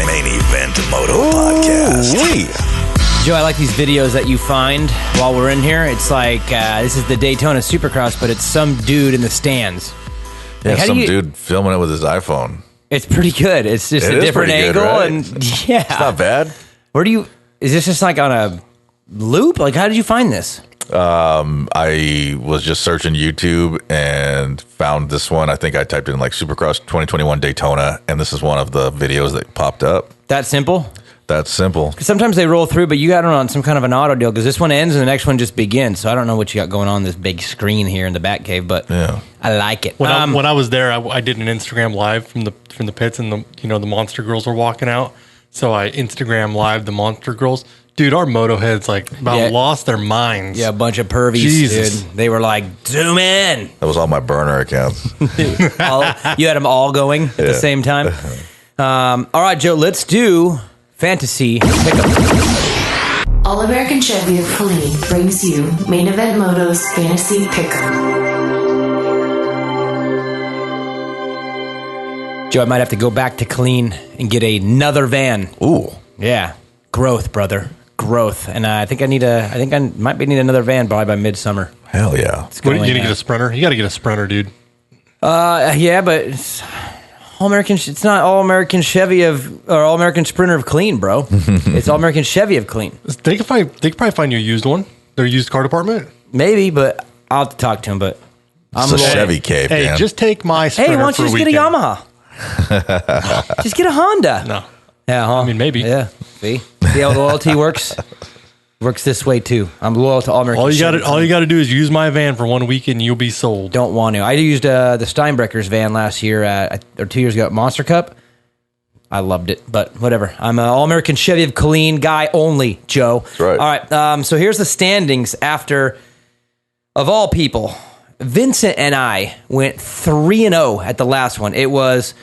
Main Event Moto Podcast.
Joe, I like these videos that you find while we're in here. It's like, this is the Daytona Supercross, but it's some dude in the stands.
Yeah,
Like,
some dude filming it with his iPhone.
It's pretty good. It's just
It
a
is
different
pretty good,
angle.
right?
And yeah.
It's not bad.
Is this just like on a loop? Like, how did you find this?
I was just searching YouTube and found this one. I think I typed in like Supercross 2021 Daytona, and this is one of the videos that popped up.
That simple?
That's simple.
Sometimes they roll through, but you got it on some kind of an auto deal, because this one ends and the next one just begins. So I don't know what you got going on this big screen here in the back cave, but
Yeah.
I like it.
When I was there, I did an Instagram live from the pits, and the Monster Girls were walking out. So I Instagram live the Monster Girls. Dude, our Motoheads lost their minds.
Yeah, a bunch of pervies,
Jesus.
dude. They were like, zoom in.
That was all my burner accounts.
You had them all going at the same time. All right, Joe, let's do fantasy pickup.
All American Chevy of Killeen brings you Main Event Moto's Fantasy Pickup.
Joe, I might have to go back to Killeen and get another van.
Ooh.
Yeah, growth, brother, growth. And I think I might need another van probably by midsummer.
Hell yeah.
What, you gonna get a Sprinter? You got to get a Sprinter, dude.
Yeah, but it's all American. It's not all American Chevy or all American Sprinter of Killeen, bro. It's all American Chevy of Killeen.
They could probably find you a used one. Their used car department.
Maybe, but I'll have to talk to him. But
It's a Chevy cave,
Hey,
man.
just take my Sprinter
why don't
for
you
a
just get a
weekend.
Yamaha? Just get a Honda.
No.
Yeah, huh?
I mean, maybe.
Yeah. See how loyalty works? Works this way too. I'm loyal to all American.
All you got to do is use my van for 1 week and you'll be sold.
Don't want to. I used the Steinbrecher's van last year or 2 years ago at Monster Cup. I loved it, but whatever. I'm an all-American Chevy of Killeen guy only, Joe.
That's right.
All right, so here's the standings after, of all people, Vincent and I went 3-0 at the last one. It was,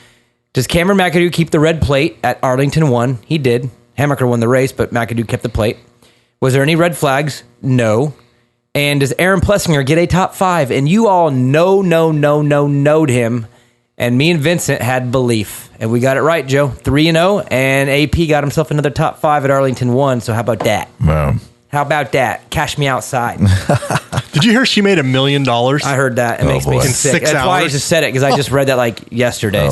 does Cameron McAdoo keep the red plate at Arlington 1? He did. Hammaker won the race, but McAdoo kept the plate. Was there any red flags? No. And does Aaron Plessinger get a top 5? And you all knowed him. And me and Vincent had belief. And we got it right, Joe. 3-0. And AP got himself another top 5 at Arlington 1. So how about that?
Wow.
How about that? Cash me outside.
Did you hear she made $1 million?
I heard that. It makes me
boy.
sick.
In 6
That's why I
hours?
just said it, because I just read that like yesterday.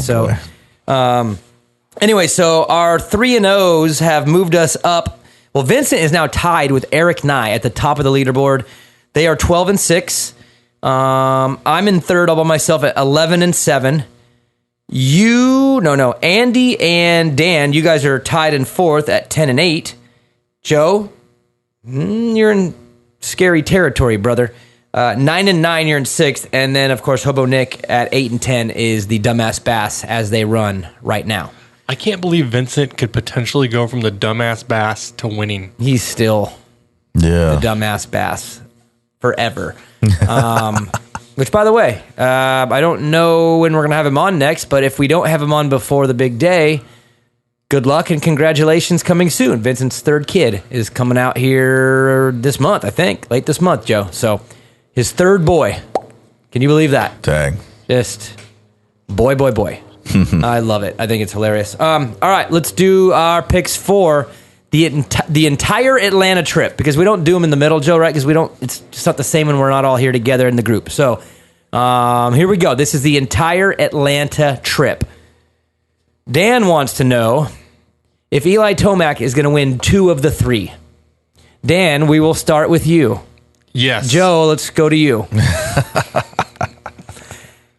Anyway, so our 3-0s have moved us up. Well, Vincent is now tied with Eric Nye at the top of the leaderboard. They are 12-6. I'm in third all by myself at 11-7. Andy and Dan, you guys are tied in fourth at 10-8. Joe, you're in scary territory, brother. 9-9, you're in sixth. And then, of course, Hobo Nick at 8-10 is the Dumbass Bass as they run right now.
I can't believe Vincent could potentially go from the dumbass bass to winning.
He's still
Yeah.
the Dumbass Bass forever. Which, by the way, I don't know when we're going to have him on next, but if we don't have him on before the big day, good luck and congratulations coming soon. Vincent's third kid is coming out here this month, I think. Late this month, Joe. So his third boy. Can you believe that?
Dang.
Just boy. I love it. I think it's hilarious. All right, let's do our picks for the entire Atlanta trip, because we don't do them in the middle, Joe, right? Because it's just not the same when we're not all here together in the group. So here we go. This is the entire Atlanta trip. Dan wants to know if Eli Tomac is going to win 2 of the 3. Dan, we will start with you.
Yes.
Joe, let's go to you.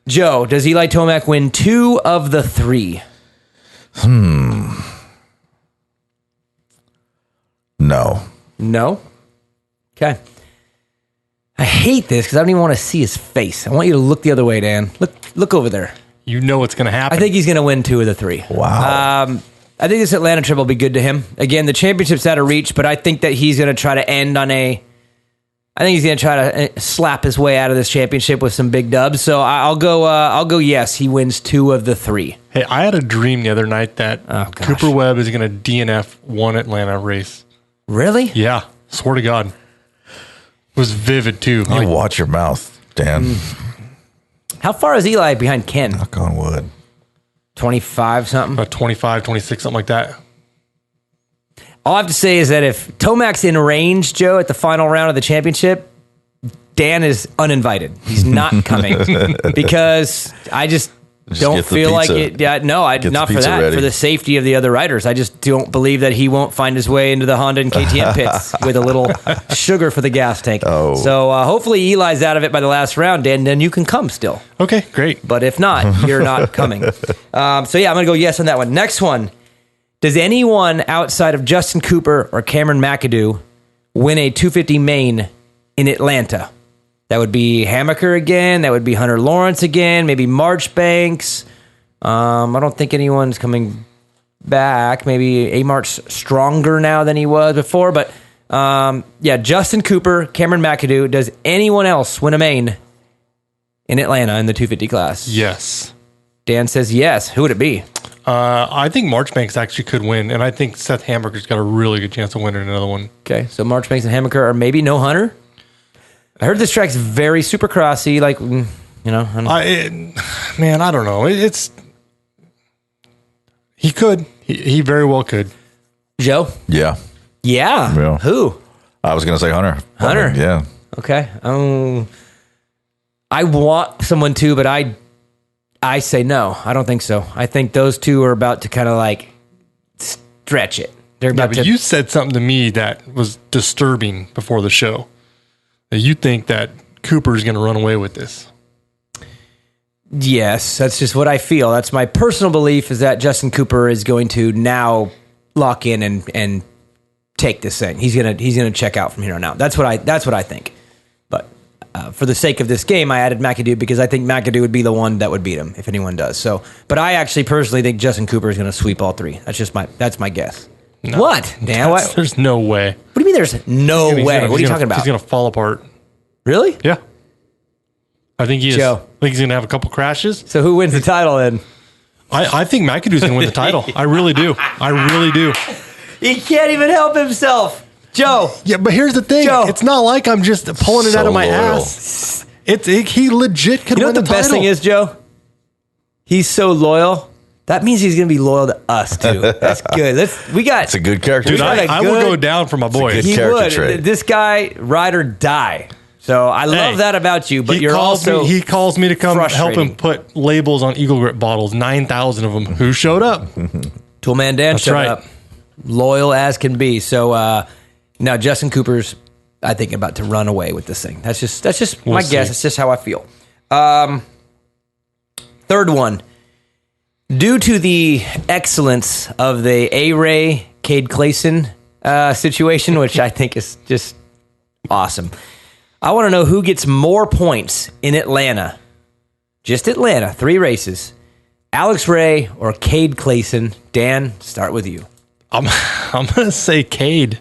Joe, does Eli Tomac win 2 of the 3?
No.
No? Okay. I hate this because I don't even want to see his face. I want you to look the other way, Dan. Look over there.
You know what's going to happen.
I think he's going to win 2 of the 3.
Wow.
I think this Atlanta trip will be good to him. Again, the championship's out of reach, but I think that he's going to try to end on I think he's going to try to slap his way out of this championship with some big dubs. So I'll go yes, he wins 2 of the 3.
Hey, I had a dream the other night that
gosh.
Cooper Webb is going to DNF one Atlanta race.
Really?
Yeah, swear to God. It was vivid too.
You watch your mouth, Dan.
How far is Eli behind Ken?
Knock on wood.
25 something?
About 25, 26, something like that.
All I have to say is that if Tomac's in range, Joe, at the final round of the championship, Dan is uninvited. He's not coming because I just don't
get the
feel like
pizza.
it. Yeah, no,
Get the
not for
pizza
that.
ready.
For the safety of the other riders, I just don't believe that he won't find his way into the Honda and KTM pits with a little sugar for the gas tank.
Oh.
So hopefully Eli's out of it by the last round, Dan. Then you can come still.
Okay, great.
But if not, you're not coming. So yeah, I'm going to go yes on that one. Next one. Does anyone outside of Justin Cooper or Cameron McAdoo win a 250 main in Atlanta? That would be Hammaker again. That would be Hunter Lawrence again. Maybe Marchbanks. I don't think anyone's coming back. Maybe Amart's stronger now than he was before. But, Justin Cooper, Cameron McAdoo. Does anyone else win a main in Atlanta in the 250 class?
Yes.
Dan says yes. Who would it be?
I think Marchbanks actually could win, and I think Seth Hamburger's got a really good chance of winning another one.
Okay, so Marchbanks and Hammaker, or maybe no Hunter. I heard this track's very supercrossy, I
don't know. He could. He very well could.
Joe?
Yeah.
Yeah. Who?
I was going to say Hunter.
Hunter?
Yeah.
Okay. I want someone too, but I say no. I don't think so. I think those two are about to kind of stretch it. They're about to.
You said something to me that was disturbing before the show. That you think that Cooper's going to run away with this.
Yes, that's just what I feel. That's my personal belief, is that Justin Cooper is going to now lock in and take this thing. He's gonna check out from here on out. That's what I think. But for the sake of this game, I added McAdoo because I think McAdoo would be the one that would beat him if anyone does. So, but I actually personally think Justin Cooper is going to sweep all three. That's my guess. No, what? Dan?
There's no way.
What do you mean? There's no way? What are you talking about?
He's going to fall apart.
Really?
Yeah. I think he is.
Joe.
I think he's going to have a couple crashes.
So who wins the title then?
I think McAdoo's going to win the title. I really do.
He can't even help himself. Joe.
Yeah, but here's the thing.
Joe.
It's not like I'm just pulling it out of my
loyal.
ass. He legit could win the title.
You know what the best thing is, Joe? He's so loyal. That means he's going to be loyal to us too. That's good.
It's a good character.
Dude, I would go down for my boy.
Good
He
character
would.
trait.
This guy, ride or die. So I love that about you, but you're also
he calls me to come help
frustrating.
him put labels on Eagle Grip bottles. 9,000 of them. Who showed up?
Toolman Dan showed
right.
up. Loyal as can be. So now Justin Cooper's, I think, about to run away with this thing. That's just my guess. It's just how I feel. Third one. Due to the excellence of the A-Ray Cade Clayson situation, which I think is just awesome, I want to know who gets more points in Atlanta. Just Atlanta, 3 races. Alex Ray or Cade Clayson. Dan, start with you.
I'm gonna say Cade.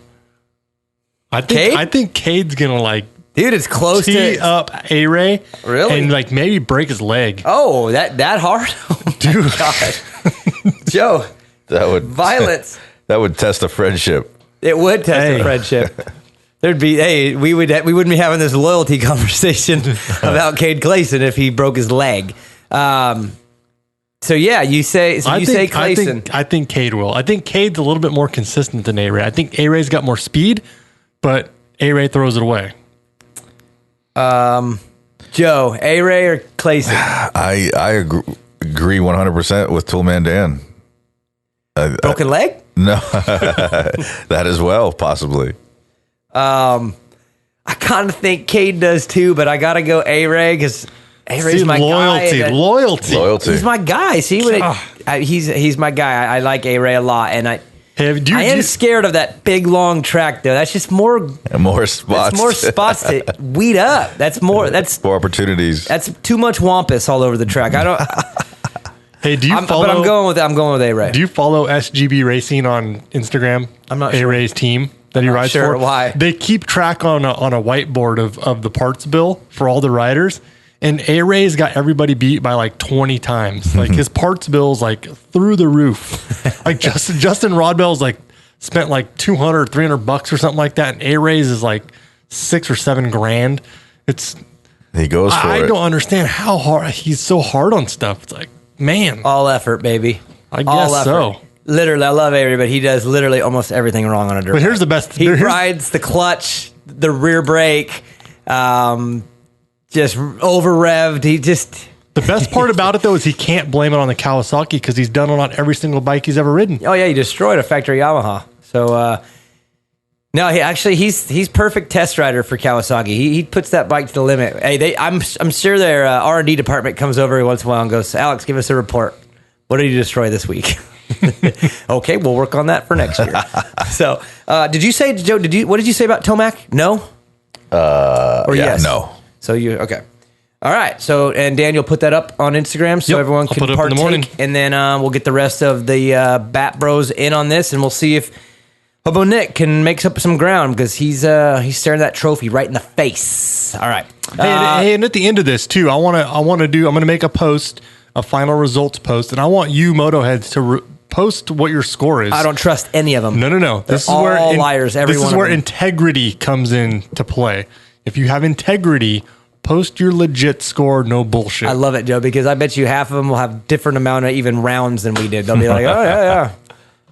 I think Cade's gonna
dude, it's close
tee
to
up A-Ray.
Really?
And maybe break his leg.
Oh, that hard?
Dude.
God. Joe,
That would
violence.
That would test a friendship.
It would test a friendship. There'd be we wouldn't be having this loyalty conversation about Cade Clayson if he broke his leg. So yeah, you say Clayson.
I think Cade will. I think Cade's a little bit more consistent than A-Ray. I think A-Ray's got more speed, but A-Ray throws it away.
Joe, A-Ray or Clayson?
I agree 100% with Toolman Dan.
Broken leg?
No, that as well, possibly.
I kind of think Cade does too, but I gotta go A-Ray because A-Ray's my guy.
Loyalty.
He's my guy. See, he's my guy. I like A-Ray a lot, and I am scared of that big long track though. That's just more
spots.
That's more spots to weed up. That's more
opportunities.
That's too much wampus all over the track. I don't.
Hey, do you follow?
But I'm going with A-Ray.
Do you follow SGB Racing on Instagram?
I'm not
A-Ray's team that he rides
sure
for.
Why?
They keep track on a whiteboard of the parts bill for all the riders. And A-Ray's got everybody beat by 20 times. His parts bill's through the roof. Justin Rodbell's spent $200 or $300 or something like that. And A-Ray's is $6,000 or $7,000.
He goes for it.
I don't understand how hard he's so hard on stuff. It's man.
All effort, baby.
I guess so.
Literally, I love A-Ray, but he does literally almost everything wrong on a dirt
But here's
bike.
the best.
He rides the clutch, the rear brake, just over-revved.
The best part about it, though, is he can't blame it on the Kawasaki because he's done it on every single bike he's ever ridden.
Oh, yeah, he destroyed a factory Yamaha. So, no, he's perfect test rider for Kawasaki. He puts that bike to the limit. Hey, I'm sure their R&D department comes over every once in a while and goes, Alex, give us a report. What did you destroy this week? Okay, we'll work on that for next year. So, did you say, Joe? What did you say about Tomac? No.
Or
yes?
No.
So okay. All right. So, and Daniel put that up on Instagram so
Yep,
everyone
I'll
can
put it up in the morning.
partake. And then we'll get the rest of the Bat Bros in on this, and we'll see if Hobo Nick can make up some ground because he's staring that trophy right in the face. All right.
Hey, and at the end of this too, I'm gonna make a post, a final results post, and I want you Motoheads to post what your score is.
I don't trust any of them.
No.
This is all liars. Every
This
one
is
of
where
them.
integrity comes into play. If you have integrity, post your legit score. No bullshit.
I love it, Joe, because I bet you half of them will have different amount of even rounds than we did. They'll be like, oh, yeah.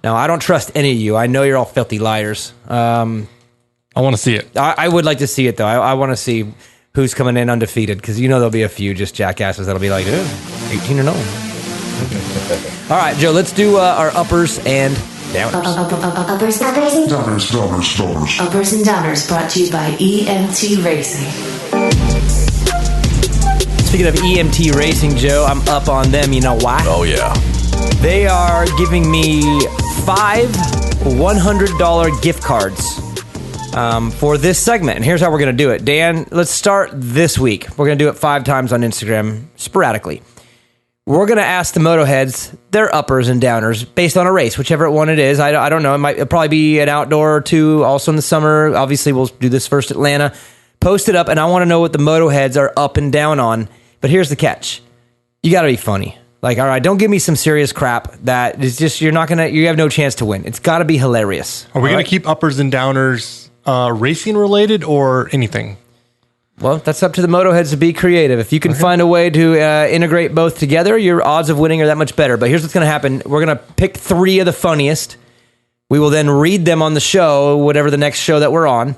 No, I don't trust any of you. I know you're all filthy liars.
I want to see it.
I would like to see it, though. I want to see who's coming in undefeated, because there'll be a few just jackasses that'll be like, 18-0. All right, Joe, let's do our uppers and downers.
Uppers and downers brought to you by EMT Racing.
Speaking of EMT Racing, Joe, I'm up on them. You know why?
Oh, yeah.
They are giving me 5 $100 gift cards for this segment. And here's how we're going to do it. Dan, let's start this week. We're going to do it 5 times on Instagram sporadically. We're going to ask the Motoheads their uppers and downers based on a race, whichever one it is. I don't know. It'll probably be an outdoor or two, also in the summer. Obviously, we'll do this first Atlanta. Post it up, and I want to know what the Motoheads are up and down on. But here's the catch. You got to be funny. Like, all right, don't give me some serious crap that is just, you have no chance to win. It's got to be hilarious.
Are we going to keep uppers and downers racing related or anything?
Well, that's up to the Motoheads to be creative. If you can find a way to integrate both together, your odds of winning are that much better. But here's what's going to happen. We're going to pick 3 of the funniest. We will then read them on the show, whatever the next show that we're on.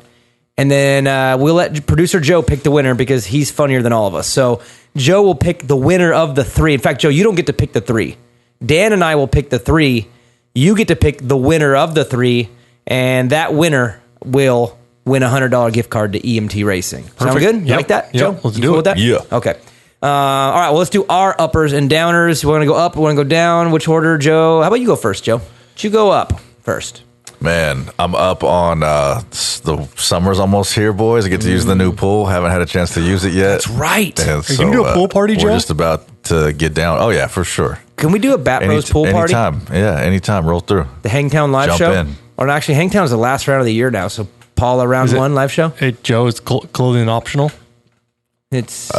And then we'll let producer Joe pick the winner because he's funnier than all of us. So Joe will pick the winner of the 3. In fact, Joe, you don't get to pick the 3. Dan and I will pick the 3. You get to pick the winner of the 3. And that winner will win a $100 gift card to EMT Racing. Sound good? You
Yep.
like that,
Yep.
Joe?
Let's
You
do
cool
it.
with that?
Yeah.
Okay. All right, well, let's do our uppers and downers. We want to go up, we want to go down. Which order, Joe? How about you go first, Joe? You go up first.
Man, I'm up on the summer's almost here, boys. I get to use the new pool. Haven't had a chance to use it yet.
That's right.
And
Are you going to do a pool party, Joe?
We're just about to get down. Oh, yeah, for sure.
Can we do a Bat Bros pool party?
Anytime. Yeah, anytime. Roll through.
The Hangtown live
Jump
show?
in.
Or actually, Hangtown is the last round of the year now. So Paula round 1 live show?
Hey, Joe, is clothing optional?
It's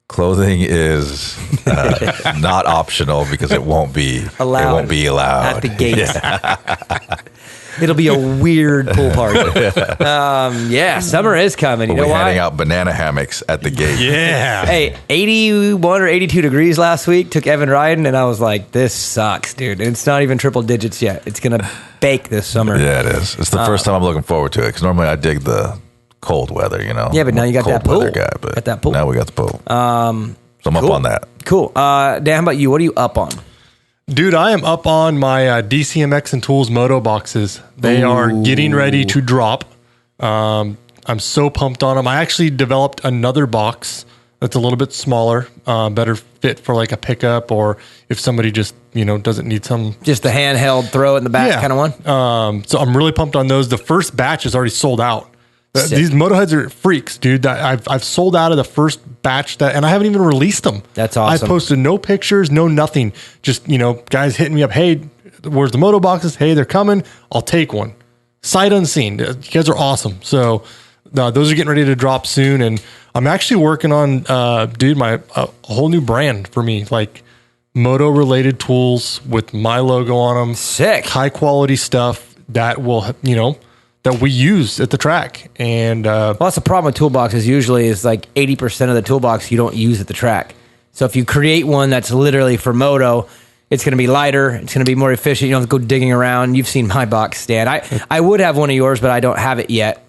Clothing is not optional because it won't be
allowed.
It won't be allowed
At the gate. It'll be a weird pool party. Summer is coming. You
We'll
know
be
why?
handing out banana hammocks at the gate.
Yeah.
Hey, 81 or 82 degrees last week. Took Evan riding, and I was like, this sucks, dude. It's not even triple digits yet. It's going to bake this summer.
Yeah, it is. It's the first time I'm looking forward to it because normally I dig the cold weather,
Yeah, but now you got
Cold
that pool.
weather guy, but
Got that pool.
now we got the pool. So I'm up on that.
Cool. Dan, how about you? What are you up on?
Dude, I am up on my DCMX and Tools Moto boxes. They are getting ready to drop. I'm so pumped on them. I actually developed another box that's a little bit smaller, better fit for like a pickup or if somebody just, doesn't need some.
Just the handheld throw it in the back kind of one?
So I'm really pumped on those. The first batch is already sold out.
Sick.
These Motoheads are freaks, dude. I've sold out of the first batch and I haven't even released them.
That's awesome.
I posted no pictures, no nothing. Just, guys hitting me up. Hey, where's the Moto boxes? Hey, they're coming. I'll take one. Sight unseen. You guys are awesome. So those are getting ready to drop soon. And I'm actually working on, a whole new brand for me, like Moto related tools with my logo on them.
Sick.
High quality stuff that will, that we use at the track. And
Well, that's the problem with toolboxes. Usually is like 80% of the toolbox you don't use at the track. So if you create one that's literally for moto, it's going to be lighter. It's going to be more efficient. You don't have to go digging around. You've seen my box, Stan. I would have one of yours, but I don't have it yet.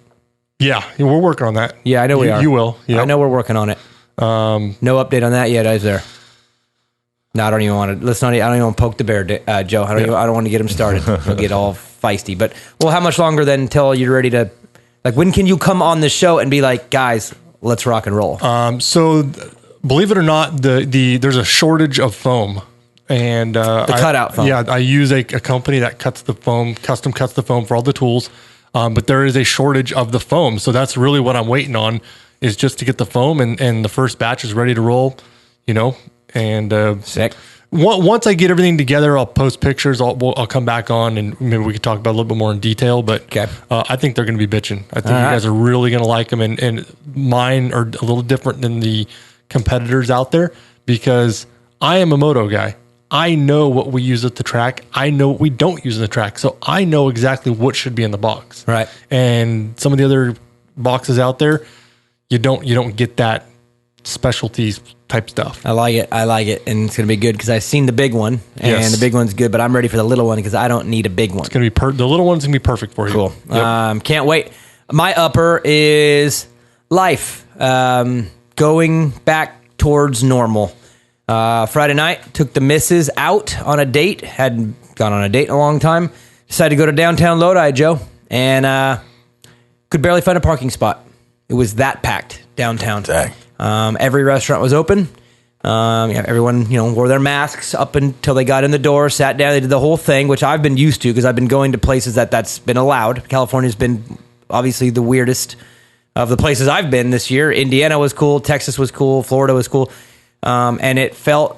yeah, we're working on that.
Yeah, I know we are.
You will. Yeah,
I know we're working on it. No update on that yet, is there? No, I don't even want to. I don't even want to poke the bear, Joe. I don't want to get him started. He'll get all feisty. But well, how much longer then until you're ready to? Like, when can you come on the show and be like, guys, let's rock and roll?
So, believe it or not, there's a shortage of foam, and the
cutout foam.
Yeah, I use a company that cuts the foam, custom cuts the foam for all the tools. But there is a shortage of the foam, so that's really what I'm waiting on. is just to get the foam and the first batch is ready to roll, and
Sick.
Once I get everything together, I'll post pictures. I'll come back on and maybe we could talk about it a little bit more in detail. But
Okay.
I think they're going to be bitching. I think
All
you
right.
guys are really going to like them. And mine are a little different than the competitors out there because I am a moto guy. I know what we use at the track. I know what we don't use in the track. So I know exactly what should be in the box.
Right.
And some of the other boxes out there, you don't get that specialties type stuff.
I like it. And it's going to be good because I've seen the big one, and
Yes.
the big one's good, but I'm ready for the little one because I don't need a big one.
It's going to be the little one's going to be perfect for you.
Cool.
Yep.
Can't wait. My upper is life. Going back towards normal. Friday night, took the missus out on a date. Hadn't gone on a date in a long time. Decided to go to downtown Lodi, Joe, and could barely find a parking spot. It was that packed downtown.
Dang.
Every restaurant was open. Everyone, wore their masks up until they got in the door, sat down. They did the whole thing, which I've been used to because I've been going to places that's been allowed. California's been obviously the weirdest of the places I've been this year. Indiana was cool. Texas was cool. Florida was cool. And it felt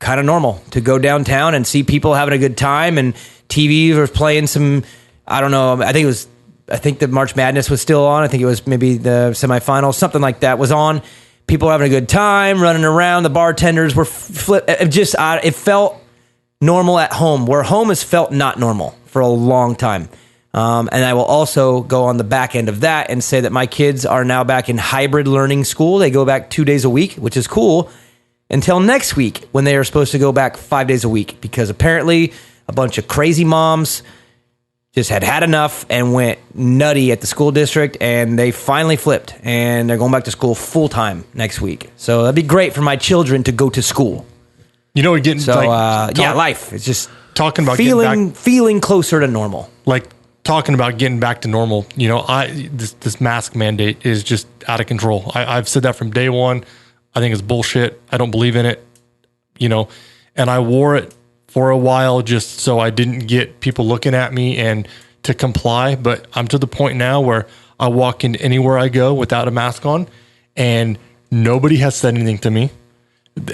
kind of normal to go downtown and see people having a good time. And TV was playing some, I don't know, I think the March Madness was still on. I think it was maybe the semifinals, something like that was on. People were having a good time, running around. The bartenders were it felt normal at home, where home has felt not normal for a long time. And I will also go on the back end of that and say that my kids are now back in hybrid learning school. They go back 2 days a week, which is cool, until next week when they are supposed to go back 5 days a week, because apparently a bunch of crazy moms just had enough and went nutty at the school district, and they finally flipped, and they're going back to school full time next week. So that'd be great for my children to go to school.
Getting
Life. It's just
talking about
feeling closer to normal.
like talking about getting back to normal. This mask mandate is just out of control. I've said that from day one. I think it's bullshit. I don't believe in it. And I wore it for a while just so I didn't get people looking at me and to comply. But I'm to the point now where I walk into anywhere I go without a mask on and nobody has said anything to me.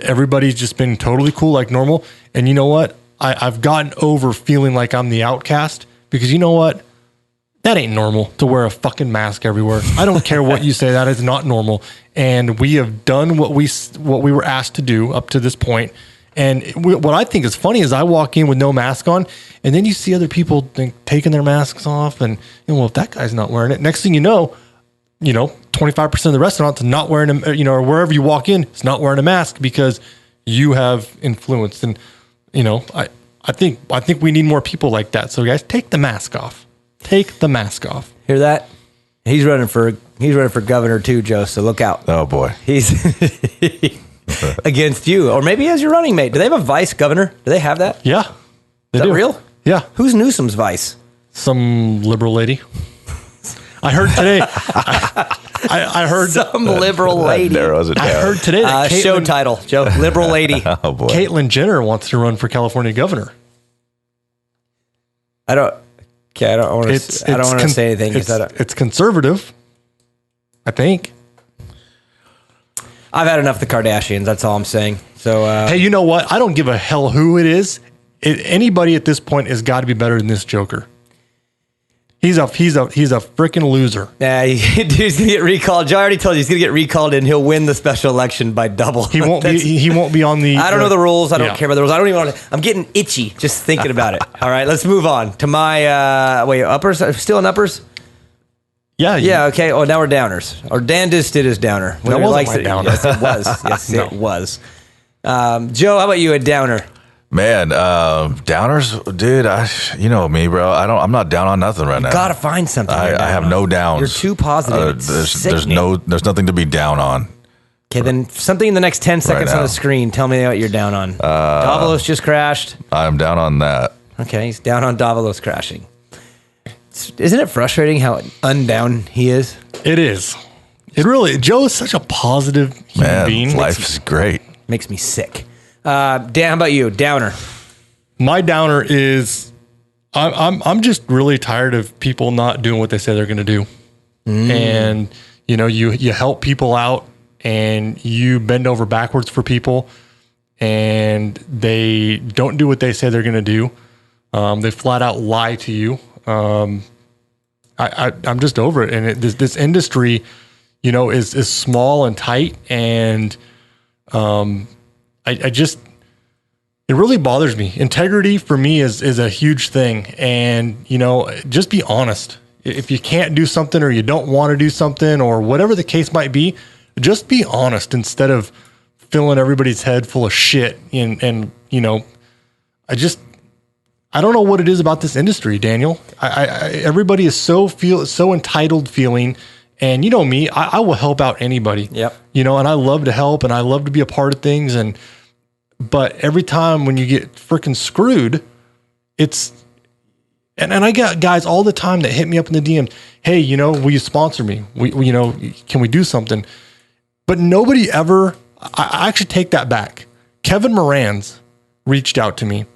Everybody's just been totally cool, like normal. And you know what? I've gotten over feeling like I'm the outcast because you know what? That ain't normal to wear a fucking mask everywhere. I don't care what you say. That is not normal. And we have done what we were asked to do up to this point. And what I think is funny is I walk in with no mask on, and then you see other people taking their masks off, and if that guy's not wearing it, next thing you know, 25% of the restaurants not wearing them, or wherever you walk in, it's not wearing a mask because you have influenced. And I think we need more people like that. So guys, take the mask off. Take the mask off.
Hear that? He's running for governor too, Joe. So look out.
Oh boy.
He's against you, or maybe as your running mate. Do they have a vice governor? Do they have that?
Yeah.
Is that real?
Yeah.
Who's Newsom's vice?
Some liberal lady. I heard today. I heard
Some liberal lady.
Narrows it down.
I heard today that
Show title, Joe. Liberal lady.
Oh boy.
Caitlyn Jenner wants to run for California governor.
I don't want to say anything.
It's conservative, I think.
I've had enough of the Kardashians. That's all I'm saying. So,
Hey, you know what? I don't give a hell who it is. Anybody at this point has got to be better than this Joker. He's a freaking loser.
yeah, he's gonna get recalled. Joe already told you he's gonna get recalled, and he'll win the special election by double.
He won't be. He won't be on the.
I don't know the rules. I don't
yeah.
care about the rules. I don't even want to. I'm getting itchy just thinking about it. All right, let's move on to my uppers. Still in uppers.
Yeah.
Yeah. Okay. Oh, now we're downers. Or Dan just did his downer.
That
Whether he
wasn't
likes
my
it.
downer.
Yes, it was. Yes,
No.
it was. Joe, how about you? A downer.
Man, downers, dude. You know me, bro. I'm not down on nothing right now.
Gotta find something. you're
I
down
have
on.
no downs.
You're too positive. It's
There's
sickening.
there's nothing to be down on.
Okay, then something in the next 10 seconds on
now.
the screen. Tell me what you're down on. Davalos just crashed.
I'm down on that.
Okay, he's down on Davalos crashing. Isn't it frustrating how undown he is?
It is. It really. Joe is such a positive human
Man,
being.
life's great.
Makes me sick. Dan, how about you? Downer.
My downer is I'm just really tired of people not doing what they say they're going to do. And you help people out and you bend over backwards for people, and they don't do what they say they're going to do. They flat out lie to you. I'm just over it. And this industry, is small and tight. And it really bothers me. Integrity for me is a huge thing. And, just be honest. If you can't do something or you don't want to do something or whatever the case might be, just be honest instead of filling everybody's head full of shit. And I don't know what it is about this industry, Daniel. Everybody is so entitled feeling, and me, I will help out anybody.
Yep.
And I love to help and I love to be a part of things. But every time when you get freaking screwed, and I got guys all the time that hit me up in the DM. Hey, will you sponsor me? Can we do something? But nobody ever. I actually take that back. Kevin Moran's reached out to me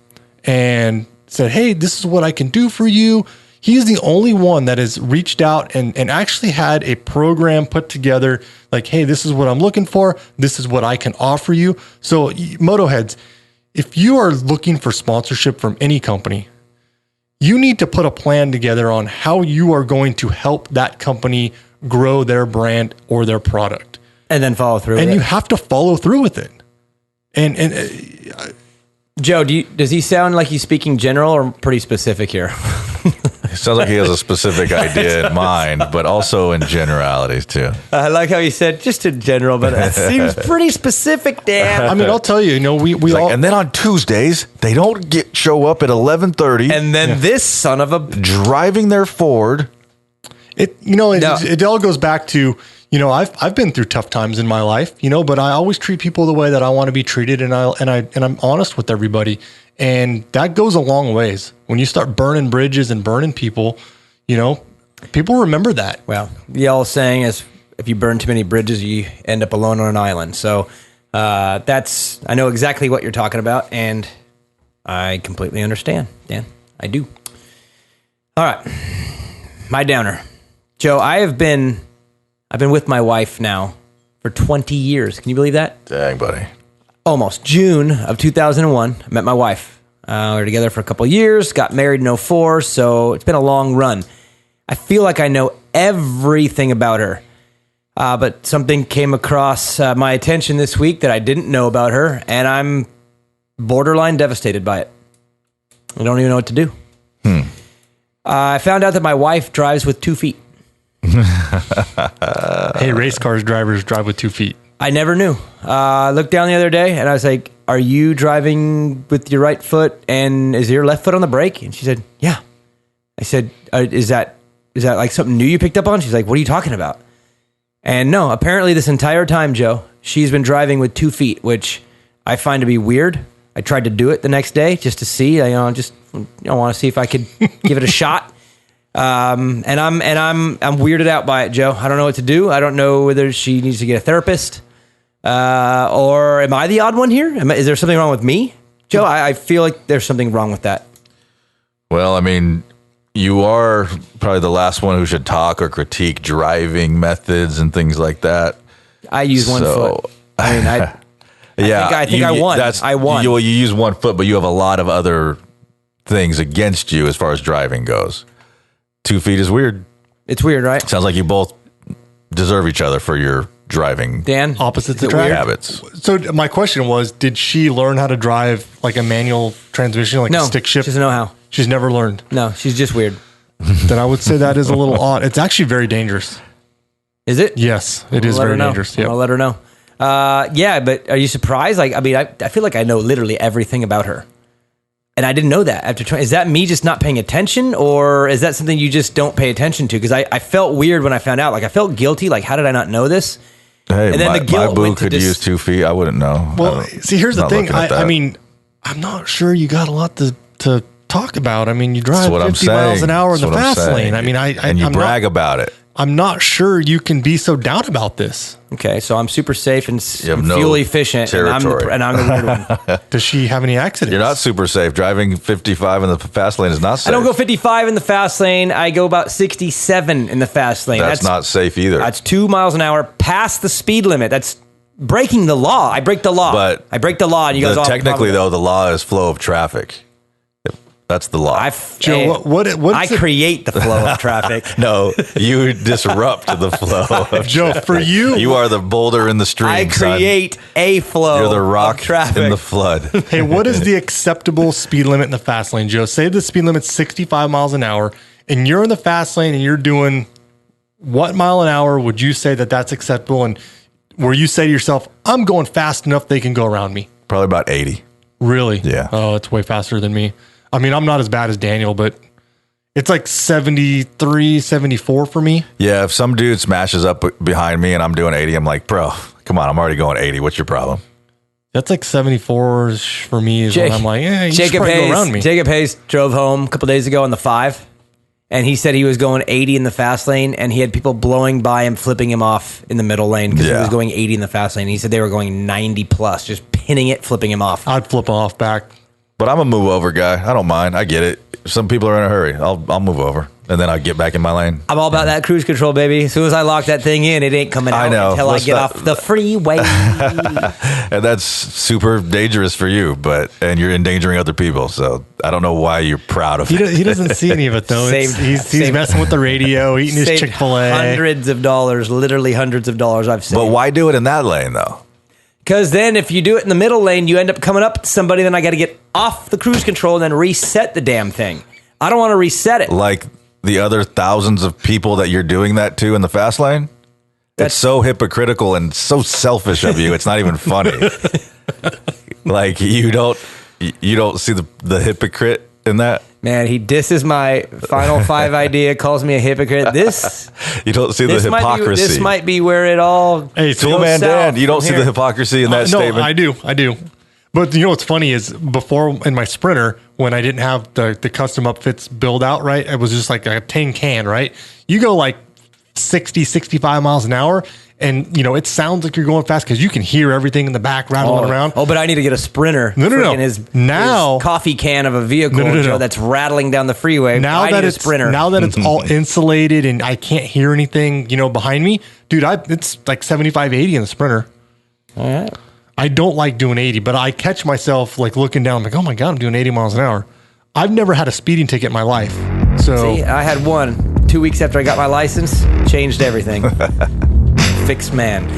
and said, hey, this is what I can do for you. He's the only one that has reached out and actually had a program put together like, hey, this is what I'm looking for. This is what I can offer you. So Motoheads, if you are looking for sponsorship from any company, you need to put a plan together on how you are going to help that company grow their brand or their product.
And then follow through.
And you have to follow through with it. And
Joe, does he sound like he's speaking general or pretty specific here?
It sounds like he has a specific idea in mind, but also in generalities too.
I like how he said just in general, but it seems pretty specific, Dan.
I mean, I'll tell you, we all.
And then on Tuesdays, they don't show up at 11:30.
And then this son of a
driving their Ford.
It all goes back to, I've been through tough times in my life, but I always treat people the way that I want to be treated, and I'm honest with everybody, and that goes a long ways. When you start burning bridges and burning people, people remember that.
Well, the old saying is, if you burn too many bridges, you end up alone on an island. So I know exactly what you're talking about, and I completely understand, Dan. I do. All right, my downer, Joe. I've been with my wife now for 20 years. Can you believe that?
Dang, buddy.
Almost. June of 2001, I met my wife. We were together for a couple of years, got married in 2004, so it's been a long run. I feel like I know everything about her. But something came across my attention this week that I didn't know about her, and I'm borderline devastated by it. I don't even know what to do. I found out that my wife drives with 2 feet.
Hey, race cars drivers drive with 2 feet.
I never knew. I looked down the other day and I was like, are you driving with your right foot and is your left foot on the brake? And she said, yeah. I said, is that like something new you picked up on? She's like, what are you talking about? And no, apparently this entire time, Joe, she's been driving with 2 feet, which I find to be weird. I tried to do it the next day just to see, I want to see if I could give it a shot. And I'm weirded out by it, Joe. I don't know what to do. I don't know whether she needs to get a therapist, or am I the odd one here? Is there something wrong with me, Joe? I feel like there's something wrong with that.
Well, I mean, you are probably the last one who should talk or critique driving methods and things like that.
I use one foot. I mean, I think I won. I won.
You use 1 foot, but you have a lot of other things against you as far as driving goes. 2 feet is weird.
It's weird, right?
Sounds like you both deserve each other for your driving
Dan,
opposites attract
habits.
So my question was, did she learn how to drive like a manual transmission, like a stick shift?
She doesn't know how.
She's never learned.
No, she's just weird.
Then I would say that is a little odd. It's actually very dangerous.
Is it?
Yes, it is very dangerous.
I'll let her know. Yeah, but are you surprised? Like, I mean, I feel like I know literally everything about her. And I didn't know that after trying. Is that me just not paying attention, or is that something you just don't pay attention to? Because I felt weird when I found out. Like, I felt guilty. Like, how did I not know this?
Hey,
and then
my,
the guilt
my boo
went
could use 2 feet. I wouldn't know.
Well, see, here's the thing. I mean, I'm not sure you got a lot to talk about. I mean, you drive 50 miles an hour in the fast lane. I mean,
and you brag about it.
I'm not sure you can be so down about this.
Okay, so I'm super safe and
no
fuel efficient, and I'm
territory.
the weird one.
Does she have any accidents?
You're not super safe. Driving 55 in the fast lane is not safe.
I don't go 55 in the fast lane. I go about 67 in the fast lane.
That's not safe either.
That's 2 miles an hour past the speed limit. That's breaking the law. I break the law.
But
I break the law, and you guys all
technically, though, the law is flow of traffic. That's the law.
Joe,
I create the flow of traffic.
No, you disrupt the flow of
Joe,
traffic.
for you,
are the boulder in the stream.
I create a flow.
You're the rock
of traffic
in the flood.
hey, what is the acceptable speed limit in the fast lane, Joe? Say the speed limit's 65 miles an hour, and you're in the fast lane, and you're doing what mile an hour would you say that's acceptable? And where you say to yourself, I'm going fast enough they can go around me?
Probably about 80.
Really?
Yeah.
Oh, it's way faster than me. I mean, I'm not as bad as Daniel, but it's like 73, 74 for me.
Yeah, if some dude smashes up behind me and I'm doing 80, I'm like, bro, come on, I'm already going 80. What's your problem?
That's like 74 for me is when I'm like, you should probably go around me.
Jacob Hayes drove home a couple days ago on the 5, and he said he was going 80 in the fast lane, and he had people blowing by him, flipping him off in the middle lane because he was going 80 in the fast lane. He said they were going 90 plus, just pinning it, flipping him off.
I'd flip off back.
But I'm a move over guy. I don't mind. I get it. Some people are in a hurry. I'll move over, and then I'll get back in my lane.
I'm all about that cruise control, baby. As soon as I lock that thing in, it ain't coming out until I get off the freeway.
And that's super dangerous for you, and you're endangering other people. So I don't know why you're proud of it.
He doesn't see any of it, though. He's messing with the radio, eating his Chick-fil-A.
Hundreds of dollars, literally hundreds of dollars I've saved.
But why do it in that lane, though?
Because then if you do it in the middle lane, you end up coming up to somebody, then I got to get off the cruise control and then reset the damn thing. I don't want to reset it.
Like the other thousands of people that you're doing that to in the fast lane? It's so hypocritical and so selfish of you. It's not even funny. Like you don't see the hypocrite in that?
Man, he disses my Final 5 idea, calls me a hypocrite.
You don't see the hypocrisy.
This might be where it all.
Hey, Toolman Dan, you don't see the hypocrisy in that statement?
No, I do. But you know what's funny is before in my Sprinter, when I didn't have the custom upfits build out, right? It was just like a tin can, right? You go like 60, 65 miles an hour. And, it sounds like you're going fast because you can hear everything in the back rattling around.
Oh, but I need to get a Sprinter.
No.
His coffee can of a vehicle that's rattling down the freeway.
Now that it's all insulated and I can't hear anything, behind me, dude, it's like 75, 80 in the Sprinter.
All right.
I don't like doing 80, but I catch myself like looking down, like, oh my God, I'm doing 80 miles an hour. I've never had a speeding ticket in my life. So
see, I had one 2 weeks after I got my license, changed everything. Fixed man.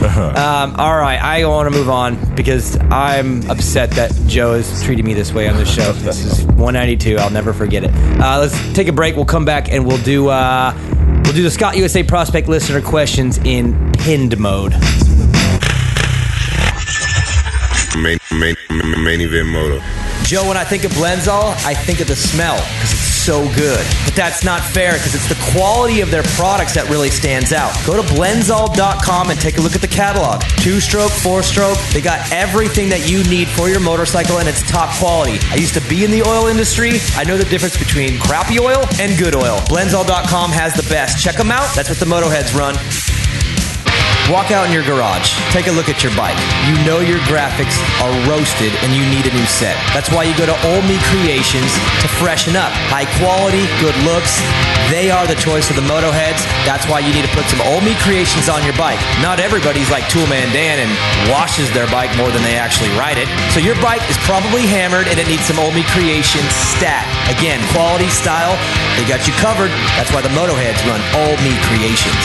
All right, I want to move on because I'm upset that Joe is treating me this way on this show. This is 192. I'll never forget it. Let's take a break. We'll come back and we'll do the Scott USA Prospect listener questions in pinned mode.
Main event moto.
Joe, when I think of Blenzall, I think of the smell because it's so good. But that's not fair because it's the quality of their products that really stands out. Go to Blenzall.com and take a look at the catalog. 2-stroke, 4-stroke, they got everything that you need for your motorcycle and it's top quality. I used to be in the oil industry. I know the difference between crappy oil and good oil. Blenzall.com has the best. Check them out. That's what the Motoheads run. Walk out in your garage. Take a look at your bike. You know your graphics are roasted and you need a new set. That's why you go to Old Me Creations to freshen up. High quality, good looks. They are the choice of the Motoheads. That's why you need to put some Old Me Creations on your bike. Not everybody's like Toolman Dan and washes their bike more than they actually ride it. So your bike is probably hammered and it needs some Old Me Creations stat. Again, quality, style, they got you covered. That's why the Motoheads run Old Me Creations.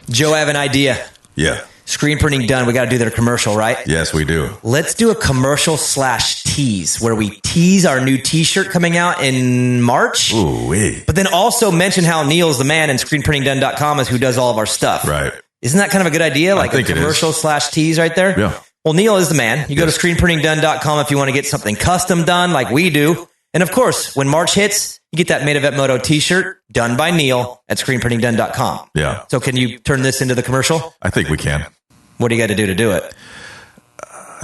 Joe, I have an idea.
Yeah.
Screen printing done. We got to do their commercial, right?
Yes, we do.
Let's do a commercial/tease where we tease our new T-shirt coming out in March.
Ooh-wee.
But then also mention how Neil's the man and screenprintingdone.com is who does all of our stuff.
Right.
Isn't that kind of a good idea? Like
think
a commercial/tease right there?
Yeah.
Well, Neil is the man. You go to screenprintingdone.com if you want to get something custom done like we do. And of course, when March hits, you get that Main Event Moto t-shirt done by Neil at screenprintingdone.com.
Yeah.
So can you turn this into the commercial?
I think we can.
What do you got to do it?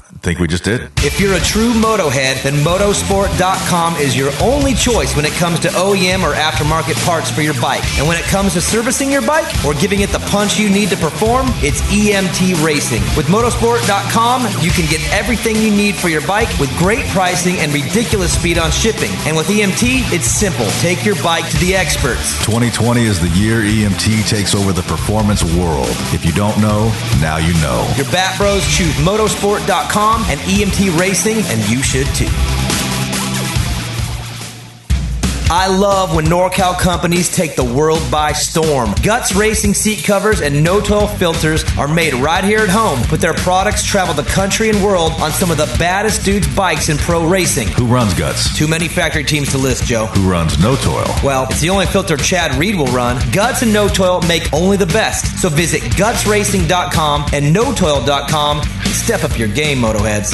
I think we just did.
If you're a true Motohead, then motosport.com is your only choice when it comes to OEM or aftermarket parts for your bike. And when it comes to servicing your bike or giving it the punch you need to perform, it's EMT Racing. With motosport.com, you can get everything you need for your bike with great pricing and ridiculous speed on shipping. And with EMT, it's simple. Take your bike to the experts.
2020 is the year EMT takes over the performance world. If you don't know, now you know.
Your Bat Bros choose motosport.com and EMT Racing, and you should too. I love when NorCal companies take the world by storm. Guts Racing seat covers and no-toil filters are made right here at home, but their products travel the country and world on some of the baddest dudes' bikes in pro racing.
Who runs Guts?
Too many factory teams to list, Joe.
Who runs No Toil?
Well, it's the only filter Chad Reed will run. Guts and No Toil make only the best. So visit gutsracing.com and notoil.com and step up your game, Motoheads.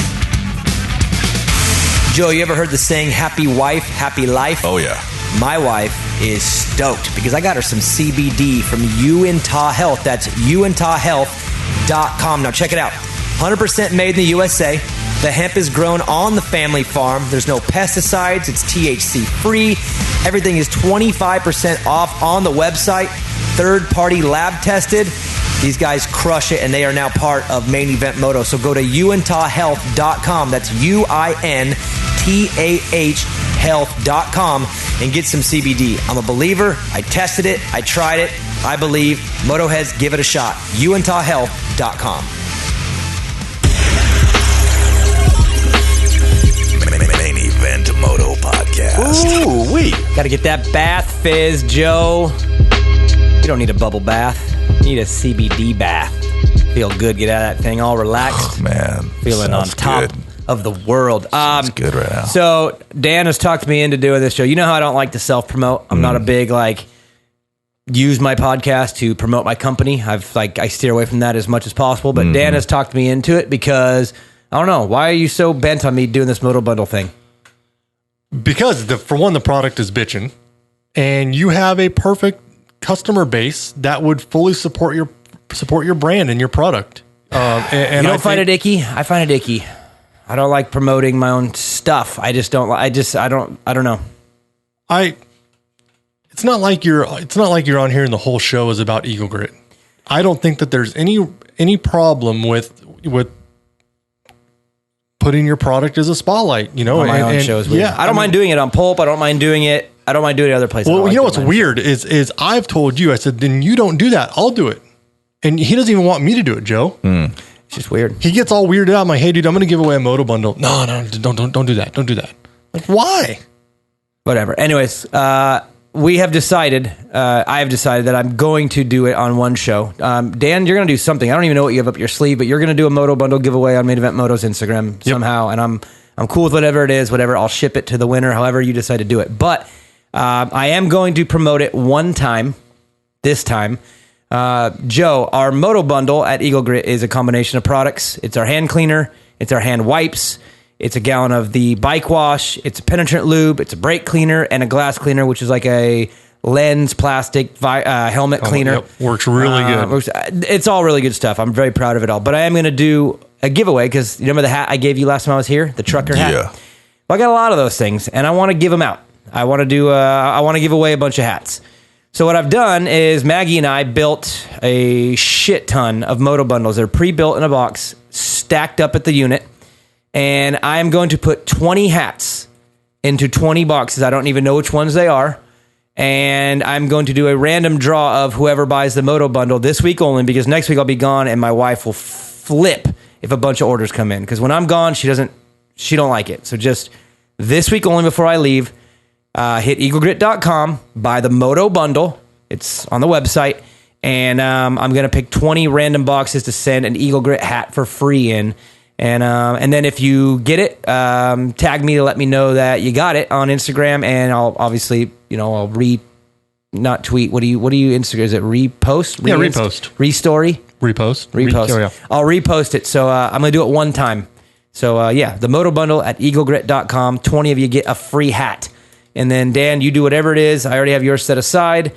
Joe, you ever heard the saying, happy wife, happy life?
Oh, yeah.
My wife is stoked because I got her some CBD from Uintah Health. That's uintahhealth.com. Now check it out. 100% made in the USA. The hemp is grown on the family farm. There's no pesticides. It's THC free. Everything is 25% off on the website. Third-party lab tested. These guys crush it, and they are now part of Main Event Moto. So go to uintahhealth.com. That's UINTAH health.com and get some CBD. I'm a believer. I tested it. I tried it. I believe. Motoheads, give it a shot. uintahhealth.com.
Main Event Moto Podcast.
Ooh, got to get that bath fizz, Joe. You don't need a bubble bath. You need a CBD bath. Feel good. Get out of that thing all relaxed.
Oh, man.
Feeling on top of the world.
Sounds good right now.
So Dan has talked me into doing this show. You know how I don't like to self-promote. I'm not a big, use my podcast to promote my company. I steer away from that as much as possible. But Dan has talked me into it because, I don't know, why are you so bent on me doing this Moto Bundle thing?
Because, for one, the product is bitchin', and you have a perfect customer base that would fully support your brand and your product. And
you don't find it icky? I find it icky. I don't like promoting my own stuff. I just don't. I don't know.
It's not like you're on here and the whole show is about Eagle Grit. I don't think that there's any problem with putting your product as a spotlight. You know,
on my own shows. Yeah, I don't mind doing it on Pulp. I don't mind doing it. I don't mind doing it other places.
Well, you know what's weird is I've told you. I said, then you don't do that. I'll do it, and he doesn't even want me to do it, Joe.
It's just weird.
He gets all weirded out. I'm like, hey, dude, I'm going to give away a Moto Bundle. No, don't do that. Don't do that. Like, why?
Whatever. Anyways, we have decided, I have decided that I'm going to do it on one show. Dan, you're going to do something. I don't even know what you have up your sleeve, but you're going to do a Moto Bundle giveaway on Main Event Moto's Instagram somehow. And I'm cool with whatever it is, whatever. I'll ship it to the winner, however you decide to do it. But I am going to promote it one time, this time. Joe, our Moto Bundle at Eagle Grit is a combination of products. It's our hand cleaner. It's our hand wipes. It's a gallon of the bike wash. It's a penetrant lube. It's a brake cleaner and a glass cleaner, which is like a lens plastic helmet cleaner.
Yep. Works really good.
It's all really good stuff. I'm very proud of it all. But I am going to do a giveaway because you remember the hat I gave you last time I was here? The trucker hat?
Yeah.
Well, I got a lot of those things, and I want to give them out. I want to give away a bunch of hats. So what I've done is Maggie and I built a shit ton of Moto Bundles. They're pre-built in a box, stacked up at the unit, and I'm going to put 20 hats into 20 boxes. I don't even know which ones they are, and I'm going to do a random draw of whoever buys the Moto Bundle this week only, because next week I'll be gone, and my wife will flip if a bunch of orders come in, because when I'm gone, she don't like it. So just this week only before I leave, hit eaglegrit.com, buy the Moto Bundle. It's on the website. And I'm going to pick 20 random boxes to send an Eagle Grit hat for free in. And then if you get it, tag me to let me know that you got it on Instagram. And I'll obviously, I'll not tweet. What do you Instagram? Is it repost?
Yeah, repost.
Restory?
Repost.
Yeah. I'll repost it. So I'm going to do it one time. So the Moto Bundle at eaglegrit.com. 20 of you get a free hat. And then, Dan, you do whatever it is. I already have yours set aside.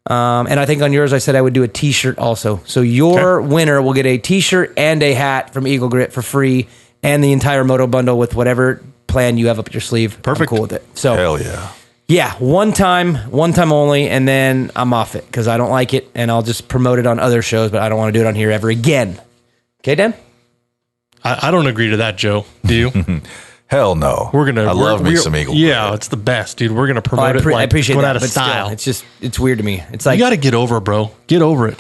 And I think on yours, I said I would do a T-shirt also. So your winner will get a T-shirt and a hat from Eagle Grit for free. and the entire Moto bundle with whatever plan you have up your sleeve.
Perfect.
I'm cool with it. So
Hell yeah.
yeah, one time only, and then I'm off it because I don't like it, and I'll just promote it on other shows, but I don't want to do it on here ever again. Okay, Dan?
I don't agree to that, Joe. Do you?
Hell no. I love me some Eagle.
Yeah, it's the best, dude. We're gonna promote it.
I appreciate
going
that,
out of
but
style.
still, it's weird to me. It's like
You got to get over it, bro. Get over it.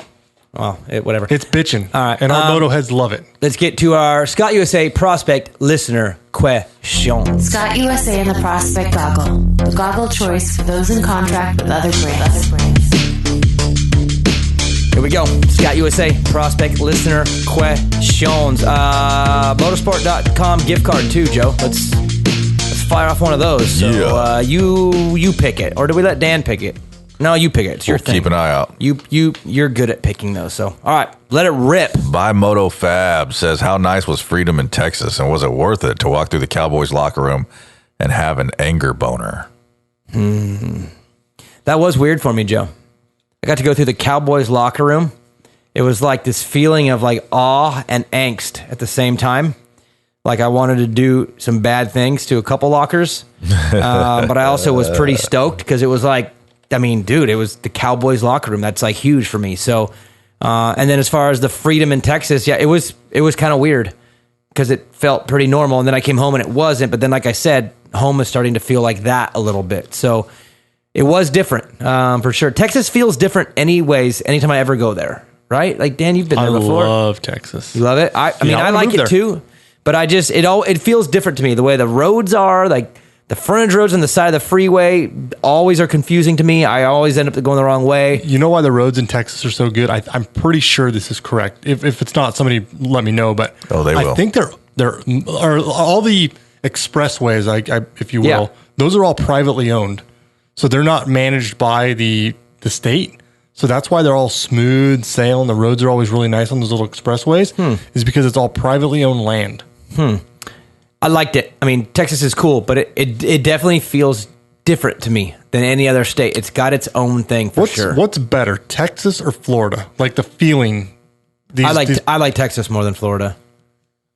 well, whatever.
It's bitching.
All right,
and our Moto heads love it.
Let's get to our Scott USA prospect listener question.
Scott USA and the Prospect Goggle. The goggle choice for those in contract with other brands.
Here we go. Scott USA prospect listener questions. Motorsport.com gift card too, Joe. Let's fire off one of those. So
Yeah.
you pick it, or do we let Dan pick it? No, you pick it. It's your thing.
Keep an eye out.
You're good at picking those. So all right, let it rip.
By Moto Fab says, how nice was freedom in Texas, and was it worth it to walk through the Cowboys locker room and have an anger boner?
That was weird for me, Joe. I got to go through the Cowboys locker room. It was like this feeling of like awe and angst at the same time. Like I wanted to do some bad things to a couple lockers, but I also was pretty stoked because it was like, I mean, dude, it was the Cowboys locker room. That's like huge for me. So, and then as far as the freedom in Texas, yeah, it was kind of weird because it felt pretty normal. And then I came home and it wasn't. But then, like I said, home is starting to feel like that a little bit. So it was different for sure. Texas feels different anyways, anytime I ever go there, right? Like, Dan, you've been there before.
I love Texas.
You love it? I mean, I like it too, but it feels different to me. The way the roads are, like the frontage roads on the side of the freeway always are confusing to me. I always end up going the wrong way.
You know why the roads in Texas are so good? I'm pretty sure this is correct. If it's not, somebody let me know. But
they will.
I think they're are all the expressways, if you will.
Yeah.
Those are all privately owned, so they're not managed by the state. So that's why they're all smooth sailing. The roads are always really nice on those little expressways. Is because it's all privately owned land.
I liked it. I mean, Texas is cool, but it definitely feels different to me than any other state. It's got its own thing for sure.
What's better, Texas or Florida? Like the feeling.
I like Texas more than Florida.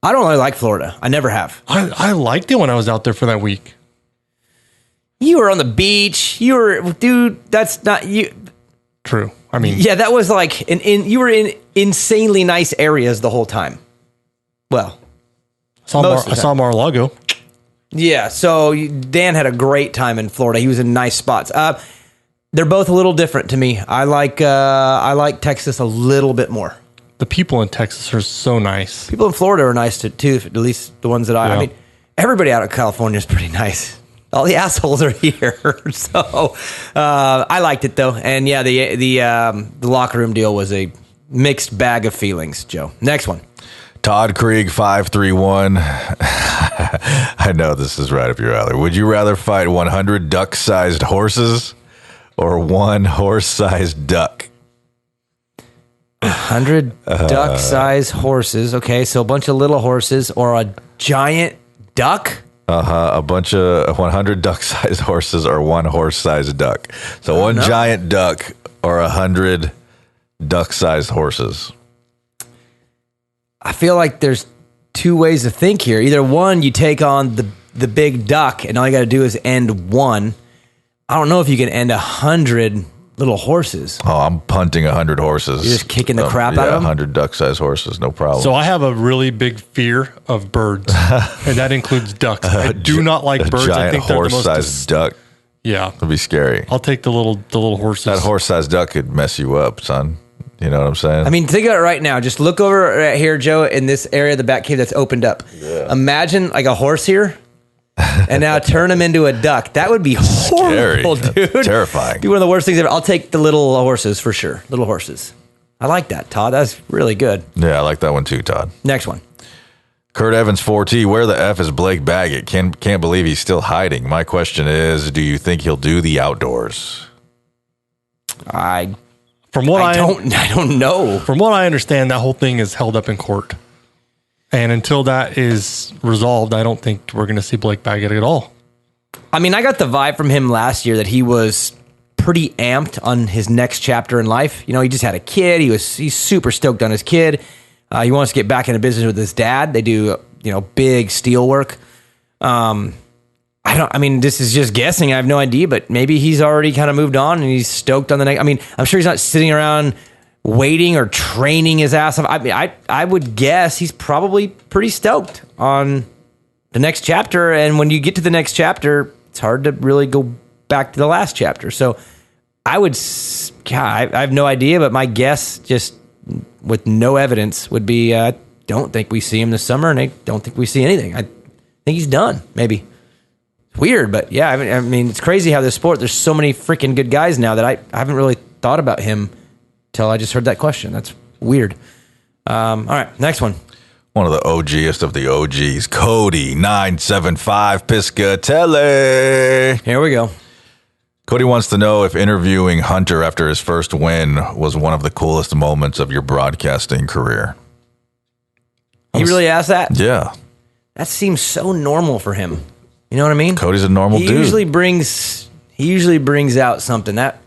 I don't really like Florida. I never have.
I liked it when I was out there for that week.
You were on the beach. Dude, that's not you.
True. I mean,
Yeah, that was like you were in insanely nice areas the whole time. Well,
I saw Mar-a-Lago.
yeah. So Dan had a great time in Florida. He was in nice spots. They're both a little different to me. I like Texas a little bit more.
The people in Texas are so nice.
People in Florida are nice too. At least the ones that I mean, everybody out of California is pretty nice. All the assholes are here. So I liked it though, and yeah, the locker room deal was a mixed bag of feelings. Joe, next one.
Todd Krieg 531. I know this is right up your alley. Would you rather fight 100 duck-sized horses or one horse-sized duck?
100 duck-sized horses. Okay, so a bunch of little horses or a giant duck.
A bunch of 100 duck-sized horses or one horse-sized duck. So one giant duck or 100 duck-sized horses.
I feel like there's two ways to think here. Either one, you take on the big duck, and all you got to do is end one. I don't know if you can end 100 little horses.
Oh, I'm punting 100 horses.
You're just kicking the crap out of them?
100 duck-sized horses, no problem.
So I have a really big fear of birds, and that includes ducks. I do not like birds. I think they're the most
horse-sized duck.
Yeah,
It'd be scary.
I'll take the little horses.
That horse-sized duck could mess you up, son. You know what I'm saying?
I mean, think about it right now. Just look over right here, Joe, in this area of the back cave that's opened up. Yeah. Imagine like a horse here, and now turn him into a duck. That would be horrible, dude.
Terrifying.
Be one of the worst things ever. I'll take the little horses for sure. Little horses. I like that, Todd. That's really good.
Yeah, I like that one too, Todd.
Next one.
Kurt Evans 4T, where the F is Blake Baggett? Can't believe he's still hiding. My question is, do you think he'll do the outdoors?
I
don't
know.
From what I understand, that whole thing is held up in court. And until that is resolved, I don't think we're going to see Blake Baggett at all.
I mean, I got the vibe from him last year that he was pretty amped on his next chapter in life. You know, he just had a kid. He's super stoked on his kid. He wants to get back into business with his dad. They do, big steel work. This is just guessing. I have no idea, but maybe he's already kind of moved on and he's stoked on the next. I'm sure he's not sitting around waiting or training his ass off. I would guess he's probably pretty stoked on the next chapter. And when you get to the next chapter, it's hard to really go back to the last chapter. So I have no idea, but my guess, just with no evidence, would be I don't think we see him this summer, and I don't think we see anything. I think he's done, maybe. It's weird, but yeah, it's crazy how this sport, there's so many freaking good guys now that I haven't really thought about him till I just heard that question. That's weird. All right, next one.
One of the OGest of the OGs, Cody 975 Piscatelli.
Here we go.
Cody wants to know if interviewing Hunter after his first win was one of the coolest moments of your broadcasting career.
He really asked that?
Yeah.
That seems so normal for him. You know what I mean?
Cody's a normal dude.
He usually brings out something. That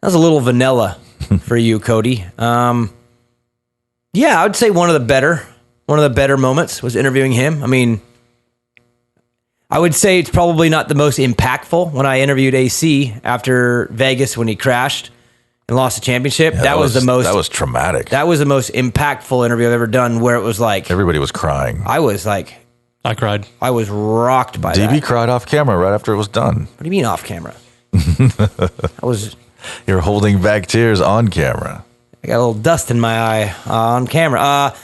was a little vanilla for you, Cody. Yeah, I would say one of the better moments was interviewing him. I would say it's probably not the most impactful when I interviewed AC after Vegas when he crashed and lost the championship.
Yeah,
that was
traumatic.
That was the most impactful interview I've ever done, where it was like
everybody was crying.
I cried.
I was rocked by that.
DB cried off camera right after it was done.
What do you mean off camera?
You're holding back tears on camera.
I got a little dust in my eye on camera.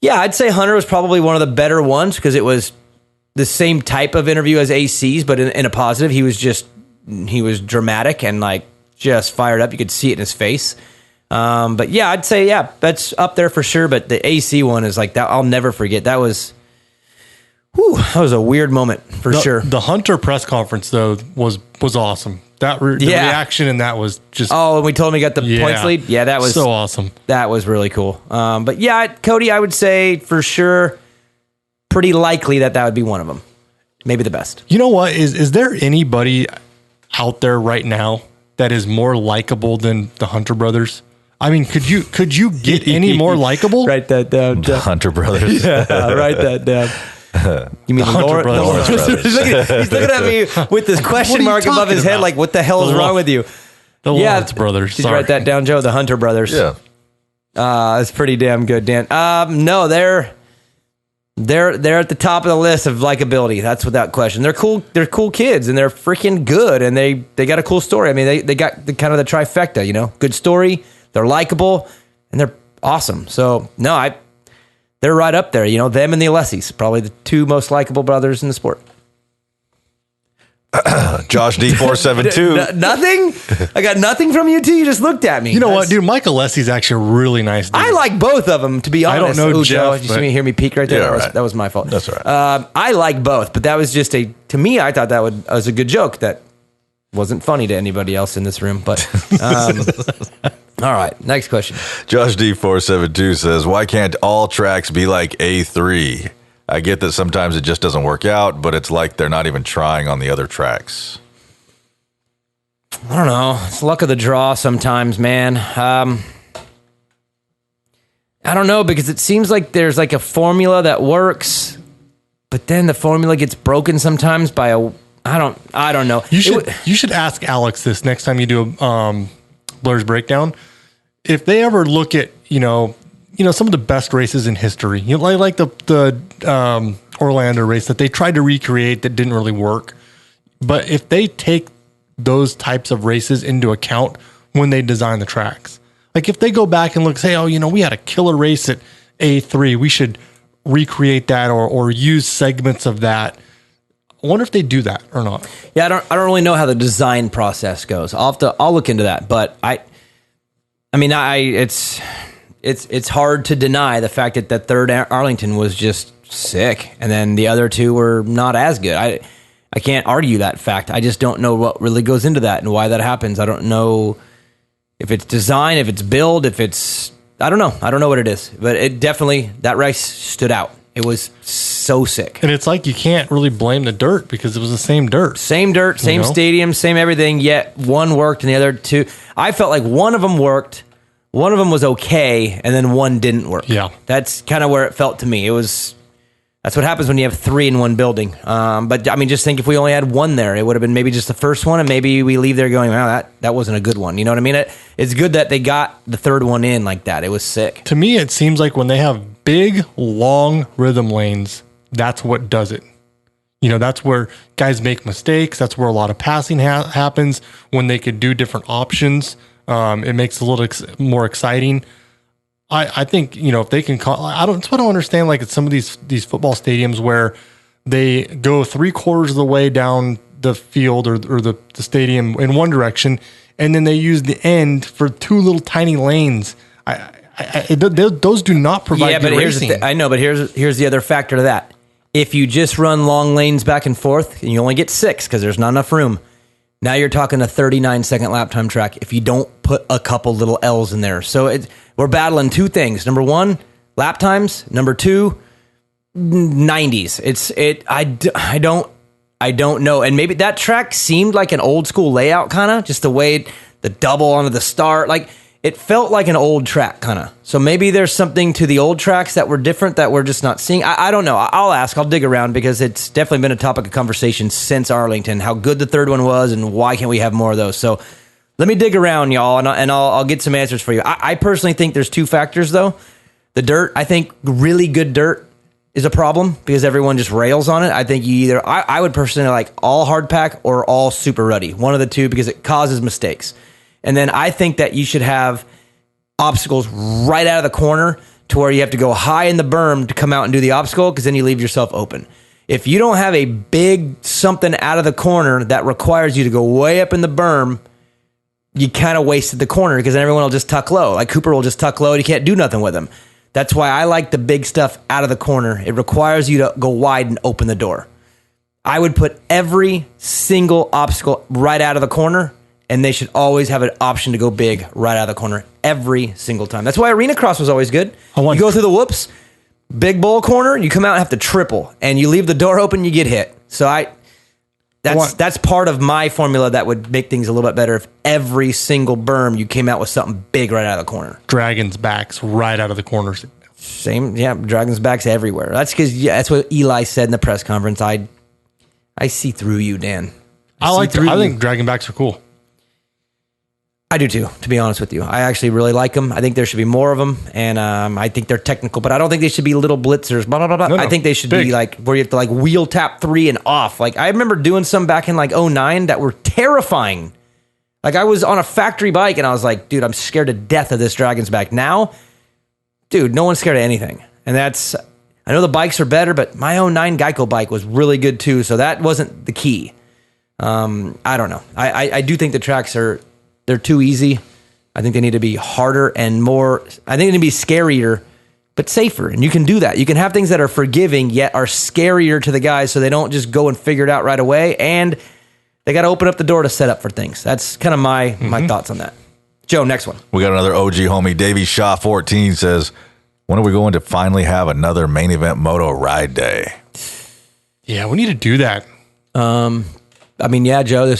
Yeah, I'd say Hunter was probably one of the better ones because it was the same type of interview as AC's, but in a positive. He was dramatic and just fired up. You could see it in his face. But yeah, I'd say, that's up there for sure. But the AC one is that. I'll never forget. That was a weird moment for sure.
The Hunter press conference though was awesome. The reaction in that was just.
Oh, and we told him he got the points lead. Yeah, that was
so awesome.
That was really cool. But yeah, Cody, I would say for sure, pretty likely that would be one of them. Maybe the best.
You know what? Is there anybody out there right now that is more likable than the Hunter brothers? Could you get any more likable?
Write that down.
The Hunter brothers.
Yeah, write that down. You mean the
Hunter brothers?
He's looking at me with this question mark above his head, like, what the hell is wrong with you?
The Lawrence brothers.
Did you write that down, Joe? The Hunter brothers.
Yeah.
That's pretty damn good, Dan. No, they're at the top of the list of likability. That's without question. They're cool. They're cool kids, and they're freaking good, and they got a cool story. They got the kind of the trifecta. Good story. They're likable, and they're awesome. So no, they're right up there. Them and the Alessis, probably the two most likable brothers in the sport.
Josh D472.
Nothing? I got nothing from you two. You just looked at me.
You know what, dude? Mike Alessi's actually a really nice dude.
I like both of them, to be honest.
I don't know Jeff.
Did you hear me peek right there?
Yeah,
that was my fault.
That's all right.
I like both, but that was just to me, I thought that was a good joke that wasn't funny to anybody else in this room. But all right, next question.
Josh D472 says, why can't all tracks be like A3? I get that sometimes it just doesn't work out, but it's like they're not even trying on the other tracks.
I don't know. It's luck of the draw sometimes, man. I don't know, because it seems like there's a formula that works, but then the formula gets broken sometimes by I don't know.
You should ask Alex this next time you do a Blair's Breakdown. If they ever look at, some of the best races in history, like the Orlando race that they tried to recreate that didn't really work. But if they take those types of races into account when they design the tracks, like if they go back and look, say, we had a killer race at A3, we should recreate that or use segments of that. I wonder if they do that or not.
Yeah, I don't really know how the design process goes. I'll look into that, but it's hard to deny the fact that the third Arlington was just sick, and then the other two were not as good. I can't argue that fact. I just don't know what really goes into that and why that happens. I don't know if it's design, if it's build, if it's I don't know. I don't know what it is, but it definitely, that race stood out. It was so sick.
And it's like you can't really blame the dirt because it was the same dirt.
Same dirt, same stadium, same everything, yet one worked and the other two. I felt like one of them worked One of them was okay, and then one didn't work.
Yeah.
That's kind of where it felt to me. That's what happens when you have 3 in one building. But I mean, just think if we only had one there, it would have been maybe just the first one, and maybe we leave there going, wow, that wasn't a good one. You know what I mean? It's good that they got the third one in like that. It was sick.
To me, it seems like when they have big, long rhythm lanes, that's what does it. That's where guys make mistakes. That's where a lot of passing happens. When they could do different options, it makes it a little more exciting. I think, if they can call, that's what I don't understand. Like at some of these football stadiums where they go 3/4 of the way down the field or the stadium in one direction, and then they use the end for 2 little tiny lanes. Those do not provide good racing.
I know, but here's the other factor to that. If you just run long lanes back and forth, and you only get 6 because there's not enough room. Now you're talking a 39-second lap time track if you don't put a couple little L's in there. So we're battling 2 things. Number 1, lap times. Number 2, 90s. I don't know. And maybe that track seemed like an old school layout kind of, just the way the double onto the start. Like it felt like an old track kind of. So maybe there's something to the old tracks that were different that we're just not seeing. I don't know. I'll dig around because it's definitely been a topic of conversation since Arlington, how good the third one was and why can't we have more of those. So let me dig around, y'all, and I'll get some answers for you. I personally think there's 2 factors, though. The dirt, I think really good dirt is a problem because everyone just rails on it. I think I would personally like all hard pack or all super ruddy. One of the 2 because it causes mistakes. And then I think that you should have obstacles right out of the corner to where you have to go high in the berm to come out and do the obstacle because then you leave yourself open. If you don't have a big something out of the corner that requires you to go way up in the berm, you kind of wasted the corner because then everyone will just tuck low. Like Cooper will just tuck low and you can't do nothing with him. That's why I like the big stuff out of the corner. It requires you to go wide and open the door. I would put every single obstacle right out of the corner, and they should always have an option to go big right out of the corner every single time. That's why Arena Cross was always good. You go through the whoops, big bowl corner, you come out and have to triple, and you leave the door open, you get hit. So that's part of my formula that would make things a little bit better if every single berm you came out with something big right out of the corner.
Dragon's backs right out of the corners.
Same, yeah, Dragon's backs everywhere. That's because that's what Eli said in the press conference. I see through you, Dan.
I think Dragon backs are cool.
I do too, to be honest with you. I actually really like them. I think there should be more of them, and I think they're technical, but I don't think they should be little blitzers. Blah, blah, blah, blah. No, I think they should be like where you have to like wheel tap 3 and off. Like I remember doing some back in like 2009 that were terrifying. Like I was on a factory bike and I was like, dude, I'm scared to death of this Dragon's back. Now, dude, no one's scared of anything, and I know the bikes are better, but my 2009 Geico bike was really good too. So that wasn't the key. I don't know. I do think the tracks they're too easy. I think they need to be harder and more. I think they need to be scarier, but safer. And you can do that. You can have things that are forgiving yet are scarier to the guys so they don't just go and figure it out right away. And they got to open up the door to set up for things. That's kind of my thoughts on that. Joe, next one.
We got another OG homie. Davey Shaw 14 says, when are we going to finally have another main event moto ride day?
Yeah, we need to do that.
I mean, yeah, Joe,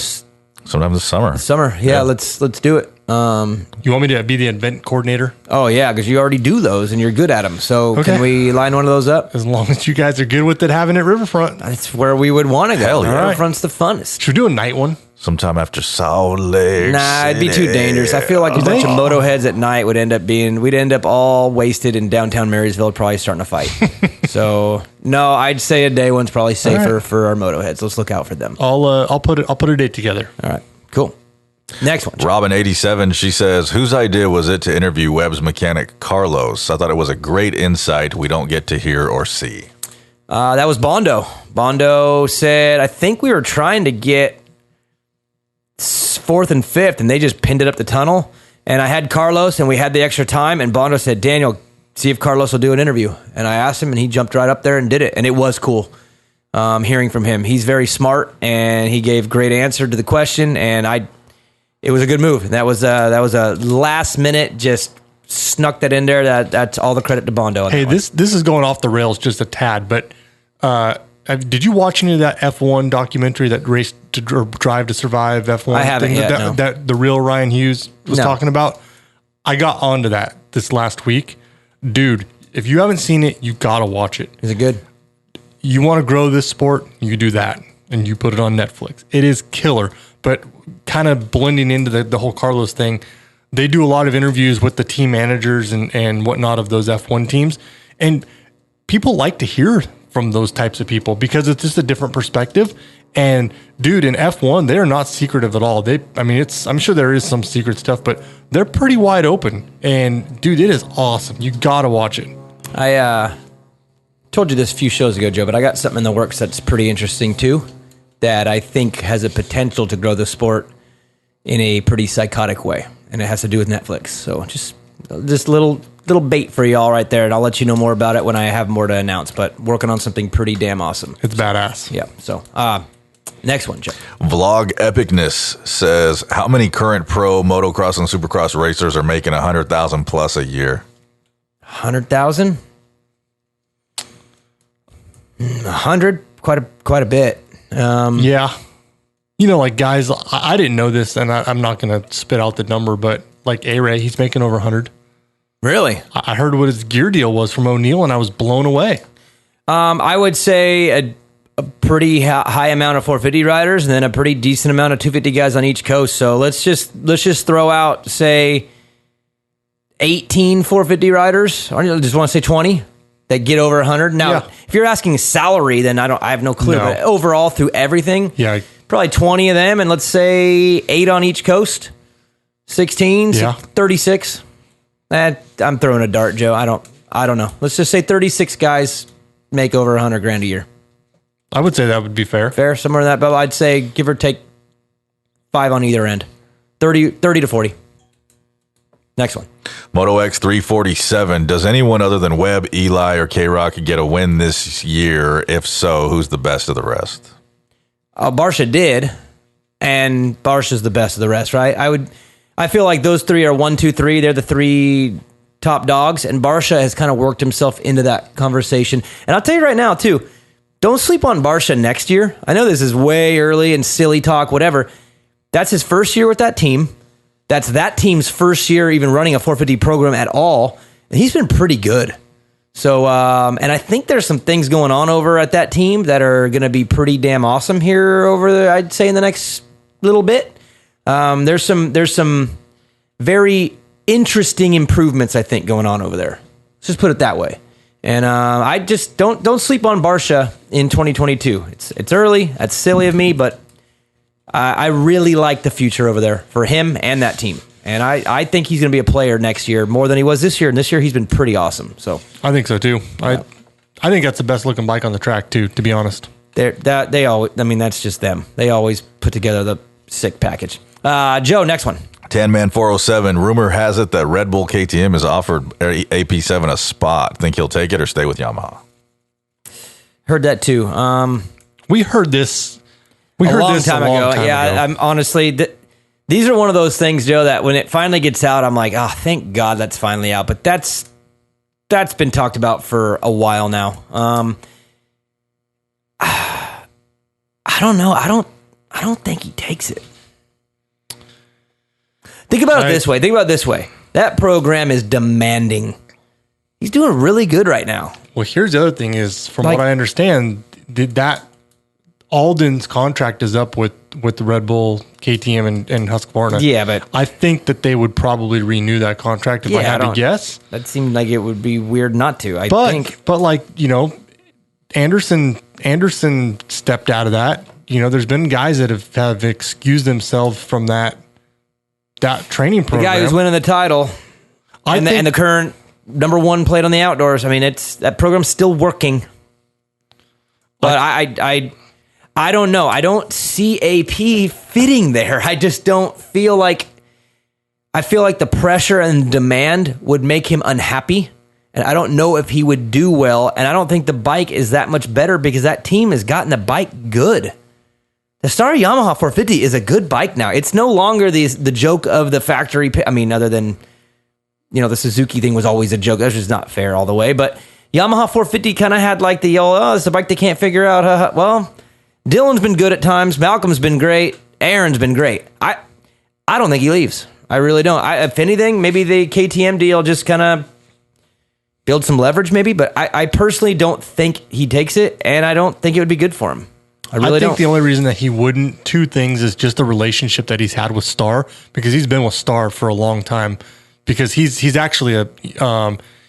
sometime this summer.
Yeah. Let's do it.
You want me to be the event coordinator?
Oh, yeah, because you already do those and you're good at them. So Can we line one of those up?
As long as you guys are good with it, having it Riverfront.
That's where we would want to go.
Hell yeah.
Riverfront's the funnest.
Should we do a night one?
Sometime after Salt Lake
Nah, it'd be too dangerous. I feel like a bunch of moto heads at night we'd end up all wasted in downtown Marysville, probably starting a fight. So no, I'd say a day one's probably safer for our moto heads. Let's look out for them.
I'll put a date together.
All right, cool. Next one.
Robin87, she says, whose idea was it to interview Webb's mechanic Carlos? I thought it was a great insight we don't get to hear or see.
That was Bondo. Bondo said, I think we were trying to get 4th and 5th, and they just pinned it up the tunnel. And I had Carlos, and we had the extra time, and Bondo said, Daniel, see if Carlos will do an interview. And I asked him, and he jumped right up there and did it. And it was cool hearing from him. He's very smart, and he gave great answer to the question, and it was a good move. That was a last minute, just snuck that in there. That's all the credit to Bondo.
Hey, this is going off the rails just a tad, but did you watch any of that F1 documentary, that Race to Drive to Survive F1?
I haven't yet, no.
That the real Ryan Hughes was talking about? I got onto that this last week. Dude, if you haven't seen it, you got to watch it.
Is it good?
You want to grow this sport, you do that. And you put it on Netflix. It is killer. But kind of blending into the whole Carlos thing, they do a lot of interviews with the team managers and whatnot of those F1 teams. And people like to hear from those types of people because it's just a different perspective. And dude, in F1, they're not secretive at all. I'm sure there is some secret stuff, but they're pretty wide open. And dude, it is awesome. You got to watch it.
I told you this a few shows ago, Joe, but I got something in the works that's pretty interesting too, that I think has a potential to grow the sport in a pretty psychotic way. And it has to do with Netflix. So just little bait for y'all right there. And I'll let you know more about it when I have more to announce, but working on something pretty damn awesome.
It's badass.
Yeah. So, next one, Joe.
Vlog Epicness says, how many current pro motocross and supercross racers are making 100,000 plus a year?
100,000? 100? Quite a bit.
Yeah. You know, like guys, I didn't know this, and I'm not going to spit out the number, but like A-Ray, he's making over 100.
Really?
I heard what his gear deal was from O'Neill, and I was blown away.
I would say a pretty high amount of 450 riders, and then a pretty decent amount of 250 guys on each coast. So let's just throw out, say, 18 450 riders. I just want to say 20 that get over 100. Now, if you're asking salary, then I have no clue.
No.
But overall, through everything, probably 20 of them, and let's say 8 on each coast. 16, 36. I'm throwing a dart, Joe. I don't know. Let's just say 36 guys make over 100 grand a year.
I would say that would be fair.
Fair, somewhere in that, but I'd say give or take 5 on either end. 30 to 40. Next one.
Moto X 347. Does anyone other than Webb, Eli, or K-Rock get a win this year? If so, who's the best of the rest?
Barsha did, and Barsha's the best of the rest, right? I feel like those three are 1, 2, 3. They're the three top dogs, and Barsha has kind of worked himself into that conversation. And I'll tell you right now, too, don't sleep on Barsha next year. I know this is way early and silly talk, whatever. That's his first year with that team. That's that team's first year even running a 450 program at all. And he's been pretty good. So, and I think there's some things going on over at that team that are going to be pretty damn awesome here I'd say in the next little bit. There's some very interesting improvements, I think, going on over there. Let's just put it that way. And I just don't sleep on Barsha in 2022. It's early. That's silly of me, but I really like the future over there for him and that team. And I think he's going to be a player next year more than he was this year. And this year he's been pretty awesome. So
I think so too.
Yeah.
I think that's the best looking bike on the track too, to be honest.
They always. I mean, that's just them. They always put together the sick package. Joe, next one.
10-man 407. Rumor has it that Red Bull KTM has offered AP7 a spot. Think he'll take it or stay with Yamaha?
Heard that too.
We heard this.
A long time ago. I'm honestly. These are one of those things, Joe, that when it finally gets out, I'm like, oh, thank God that's finally out. But that's been talked about for a while now. I don't know. I don't think he takes it. Think about it this way. That program is demanding. He's doing really good right now.
Well, here's the other thing is, from what I understand, that Alden's contract is up with the Red Bull, KTM, and Husqvarna.
Yeah, but
I think that they would probably renew that contract if I had to guess.
That seemed like it would be weird not to.
But like, you know, Anderson stepped out of that. You know, there's been guys that have excused themselves from that training program.
The guy who's winning the title and the current number one plate on the outdoors. I mean, that program's still working. But I don't know. I don't see AP fitting there. I just don't feel like... I feel like the pressure and demand would make him unhappy. And I don't know if he would do well. And I don't think the bike is that much better because that team has gotten the bike good. The Star Yamaha 450 is a good bike now. It's no longer the joke of the factory. I mean, other than, you know, the Suzuki thing was always a joke. That's just not fair all the way. But Yamaha 450 kind of had like it's a bike they can't figure out. Well, Dylan's been good at times. Malcolm's been great. Aaron's been great. I don't think he leaves. I really don't. If anything, maybe the KTM deal just kind of build some leverage maybe, but I personally don't think he takes it, and I don't think it would be good for him. I really don't.
I think the only reason that he wouldn't, two things, is just the relationship that he's had with Star, because he's been with Star for a long time, because he's actually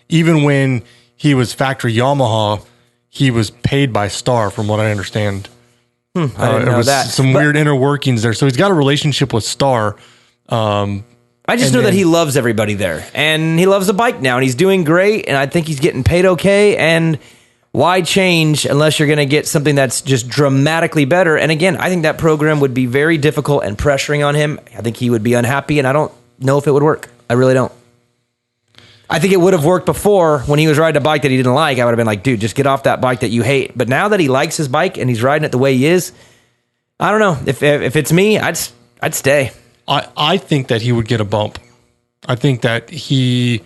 even when he was factory Yamaha, he was paid by Star from what I understand.
I didn't know that.
Some weird inner workings there. So he's got a relationship with Star.
I just know that he loves everybody there, and he loves the bike now, and he's doing great, and I think he's getting paid okay, and why change unless you're going to get something that's just dramatically better? And again, I think that program would be very difficult and pressuring on him. I think he would be unhappy, and I don't know if it would work. I really don't. I think it would have worked before when he was riding a bike that he didn't like. I would have been like, dude, just get off that bike that you hate. But now that he likes his bike and he's riding it the way he is, I don't know. If it's me, I'd stay.
I think that he would get a bump. I think that he,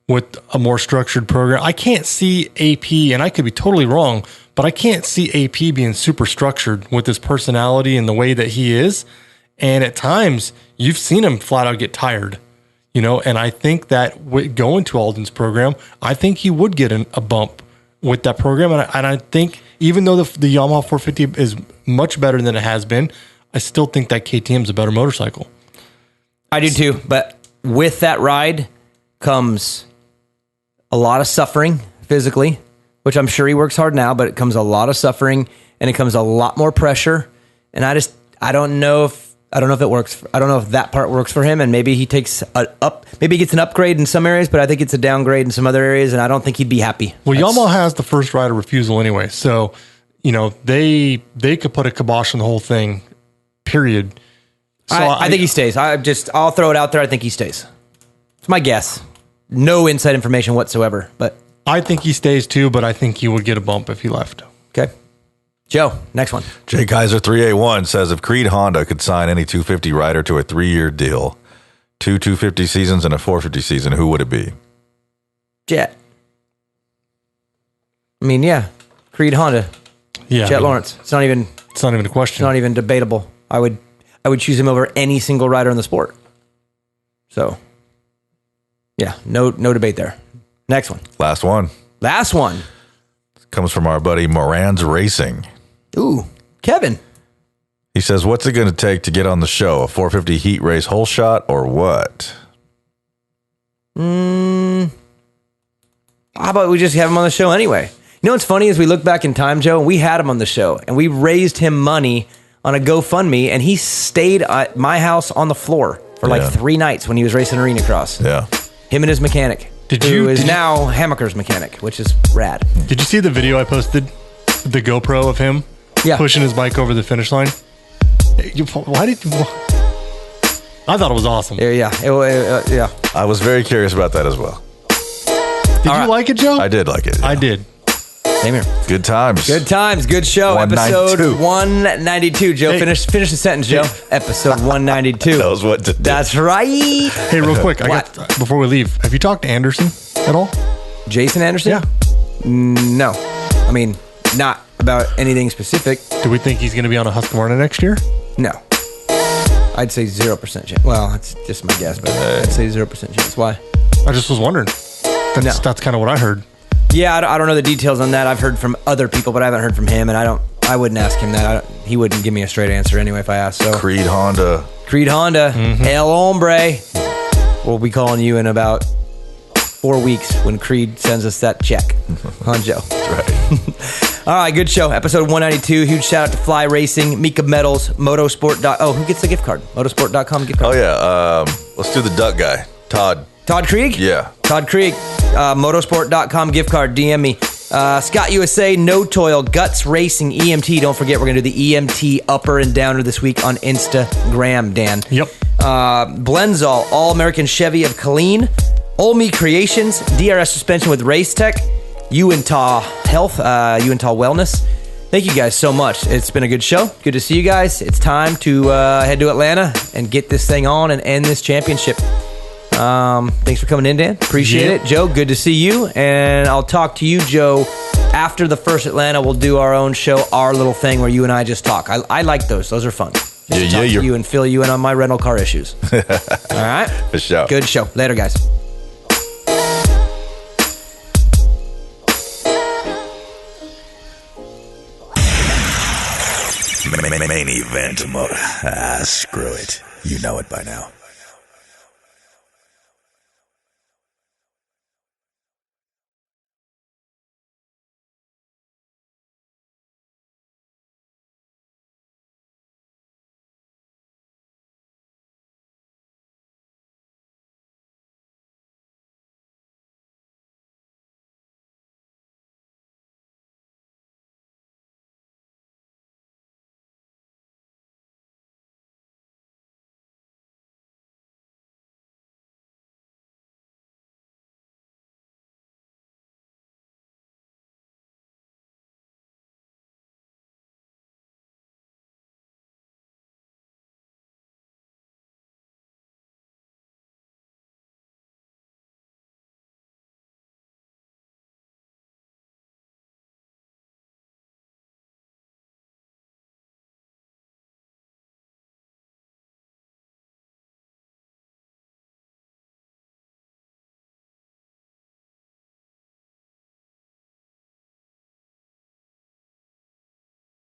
with a more structured program, I can't see AP, and I could be totally wrong, but I can't see AP being super structured with his personality and the way that he is. And at times, you've seen him flat out get tired, and I think that going to Alden's program, I think he would get a bump with that program. And I think even though the Yamaha 450 is much better than it has been, I still think that KTM is a better motorcycle.
I do too, but with that ride comes a lot of suffering physically, which I'm sure he works hard now, but it comes a lot of suffering and it comes a lot more pressure. And I don't know if it works. I don't know if that part works for him, and maybe he takes maybe he gets an upgrade in some areas, but I think it's a downgrade in some other areas, and I don't think he'd be happy.
Well, Yamaha has the first right of refusal anyway, so they could put a kibosh on the whole thing. Period. So
I think he stays. I'll throw it out there. I think he stays. It's my guess. No inside information whatsoever, but
I think he stays too, but I think he would get a bump if he left.
Okay. Joe, next one.
Jay Kaiser 381 says if Creed Honda could sign any 250 rider to a 3-year deal, 2 250 seasons and a 450 season, who would it be?
Jet. I mean, yeah. Creed Honda.
Yeah.
Jet Lawrence. It's not even
a question.
It's not even debatable. I would choose him over any single rider in the sport. So, yeah, no debate there. Next one.
Last one. Comes from our buddy Moran's Racing.
Ooh, Kevin.
He says, what's it going to take to get on the show? A 450 heat race whole shot or what?
How about we just have him on the show anyway? You know what's funny is we look back in time, Joe, and we had him on the show, and we raised him money on a GoFundMe, and he stayed at my house on the floor for like 3 nights when he was racing arena cross.
Yeah.
Him and his mechanic, who is now Hammaker's mechanic, which is rad.
Did you see the video I posted? The GoPro of him pushing his bike over the finish line? Why did you... I thought it was awesome.
Yeah.
I was very curious about that as well.
Did you like it, Joe?
I did like it. Yeah.
I did.
Same here.
Good times.
Good show.
192.
Episode 192. Joe, finish the sentence, Joe. Episode 192.
Knows what to do.
That's right.
Hey, real quick, before we leave, have you talked to Anderson at all?
Jason Anderson?
Yeah.
No. I mean, not about anything specific.
Do we think he's going to be on a Husqvarna next year?
No. I'd say 0% chance. Well, that's just my guess, but I'd say 0% chance. Why?
I just was wondering. That's kind of what I heard.
Yeah, I don't know the details on that. I've heard from other people, but I haven't heard from him, and I wouldn't ask him that. He wouldn't give me a straight answer anyway if I asked. So
Creed Honda.
El Hombre. We'll be calling you in about 4 weeks when Creed sends us that check. Huh, Joe?
That's right.
All right, good show. Episode 192. Huge shout out to Fly Racing, Mika Metals, Motosport. Who gets the gift card? Motosport.com gift card.
Oh, yeah. Let's do the duck guy. Todd
Krieg?
Yeah.
Todd Krieg. Motosport.com gift card. DM me. Scott USA, No Toil, Guts Racing, EMT. Don't forget, we're going to do the EMT upper and downer this week on Instagram, Dan.
Yep.
Blenzall, All American Chevy of Killeen, Olme Creations, DRS Suspension with Race Tech, Uintah Health, Uintah Wellness. Thank you guys so much. It's been a good show. Good to see you guys. It's time to head to Atlanta and get this thing on and end this championship. Thanks for coming in, Dan. Appreciate it. Joe, good to see you. And I'll talk to you, Joe, after the first Atlanta. We'll do our own show, our little thing where you and I just talk. I like those. Those are fun. Just talk to you and fill you in on my rental car issues. All right?
For sure.
Good show. Later, guys.
Main event, Moto. Screw it. You know it by now.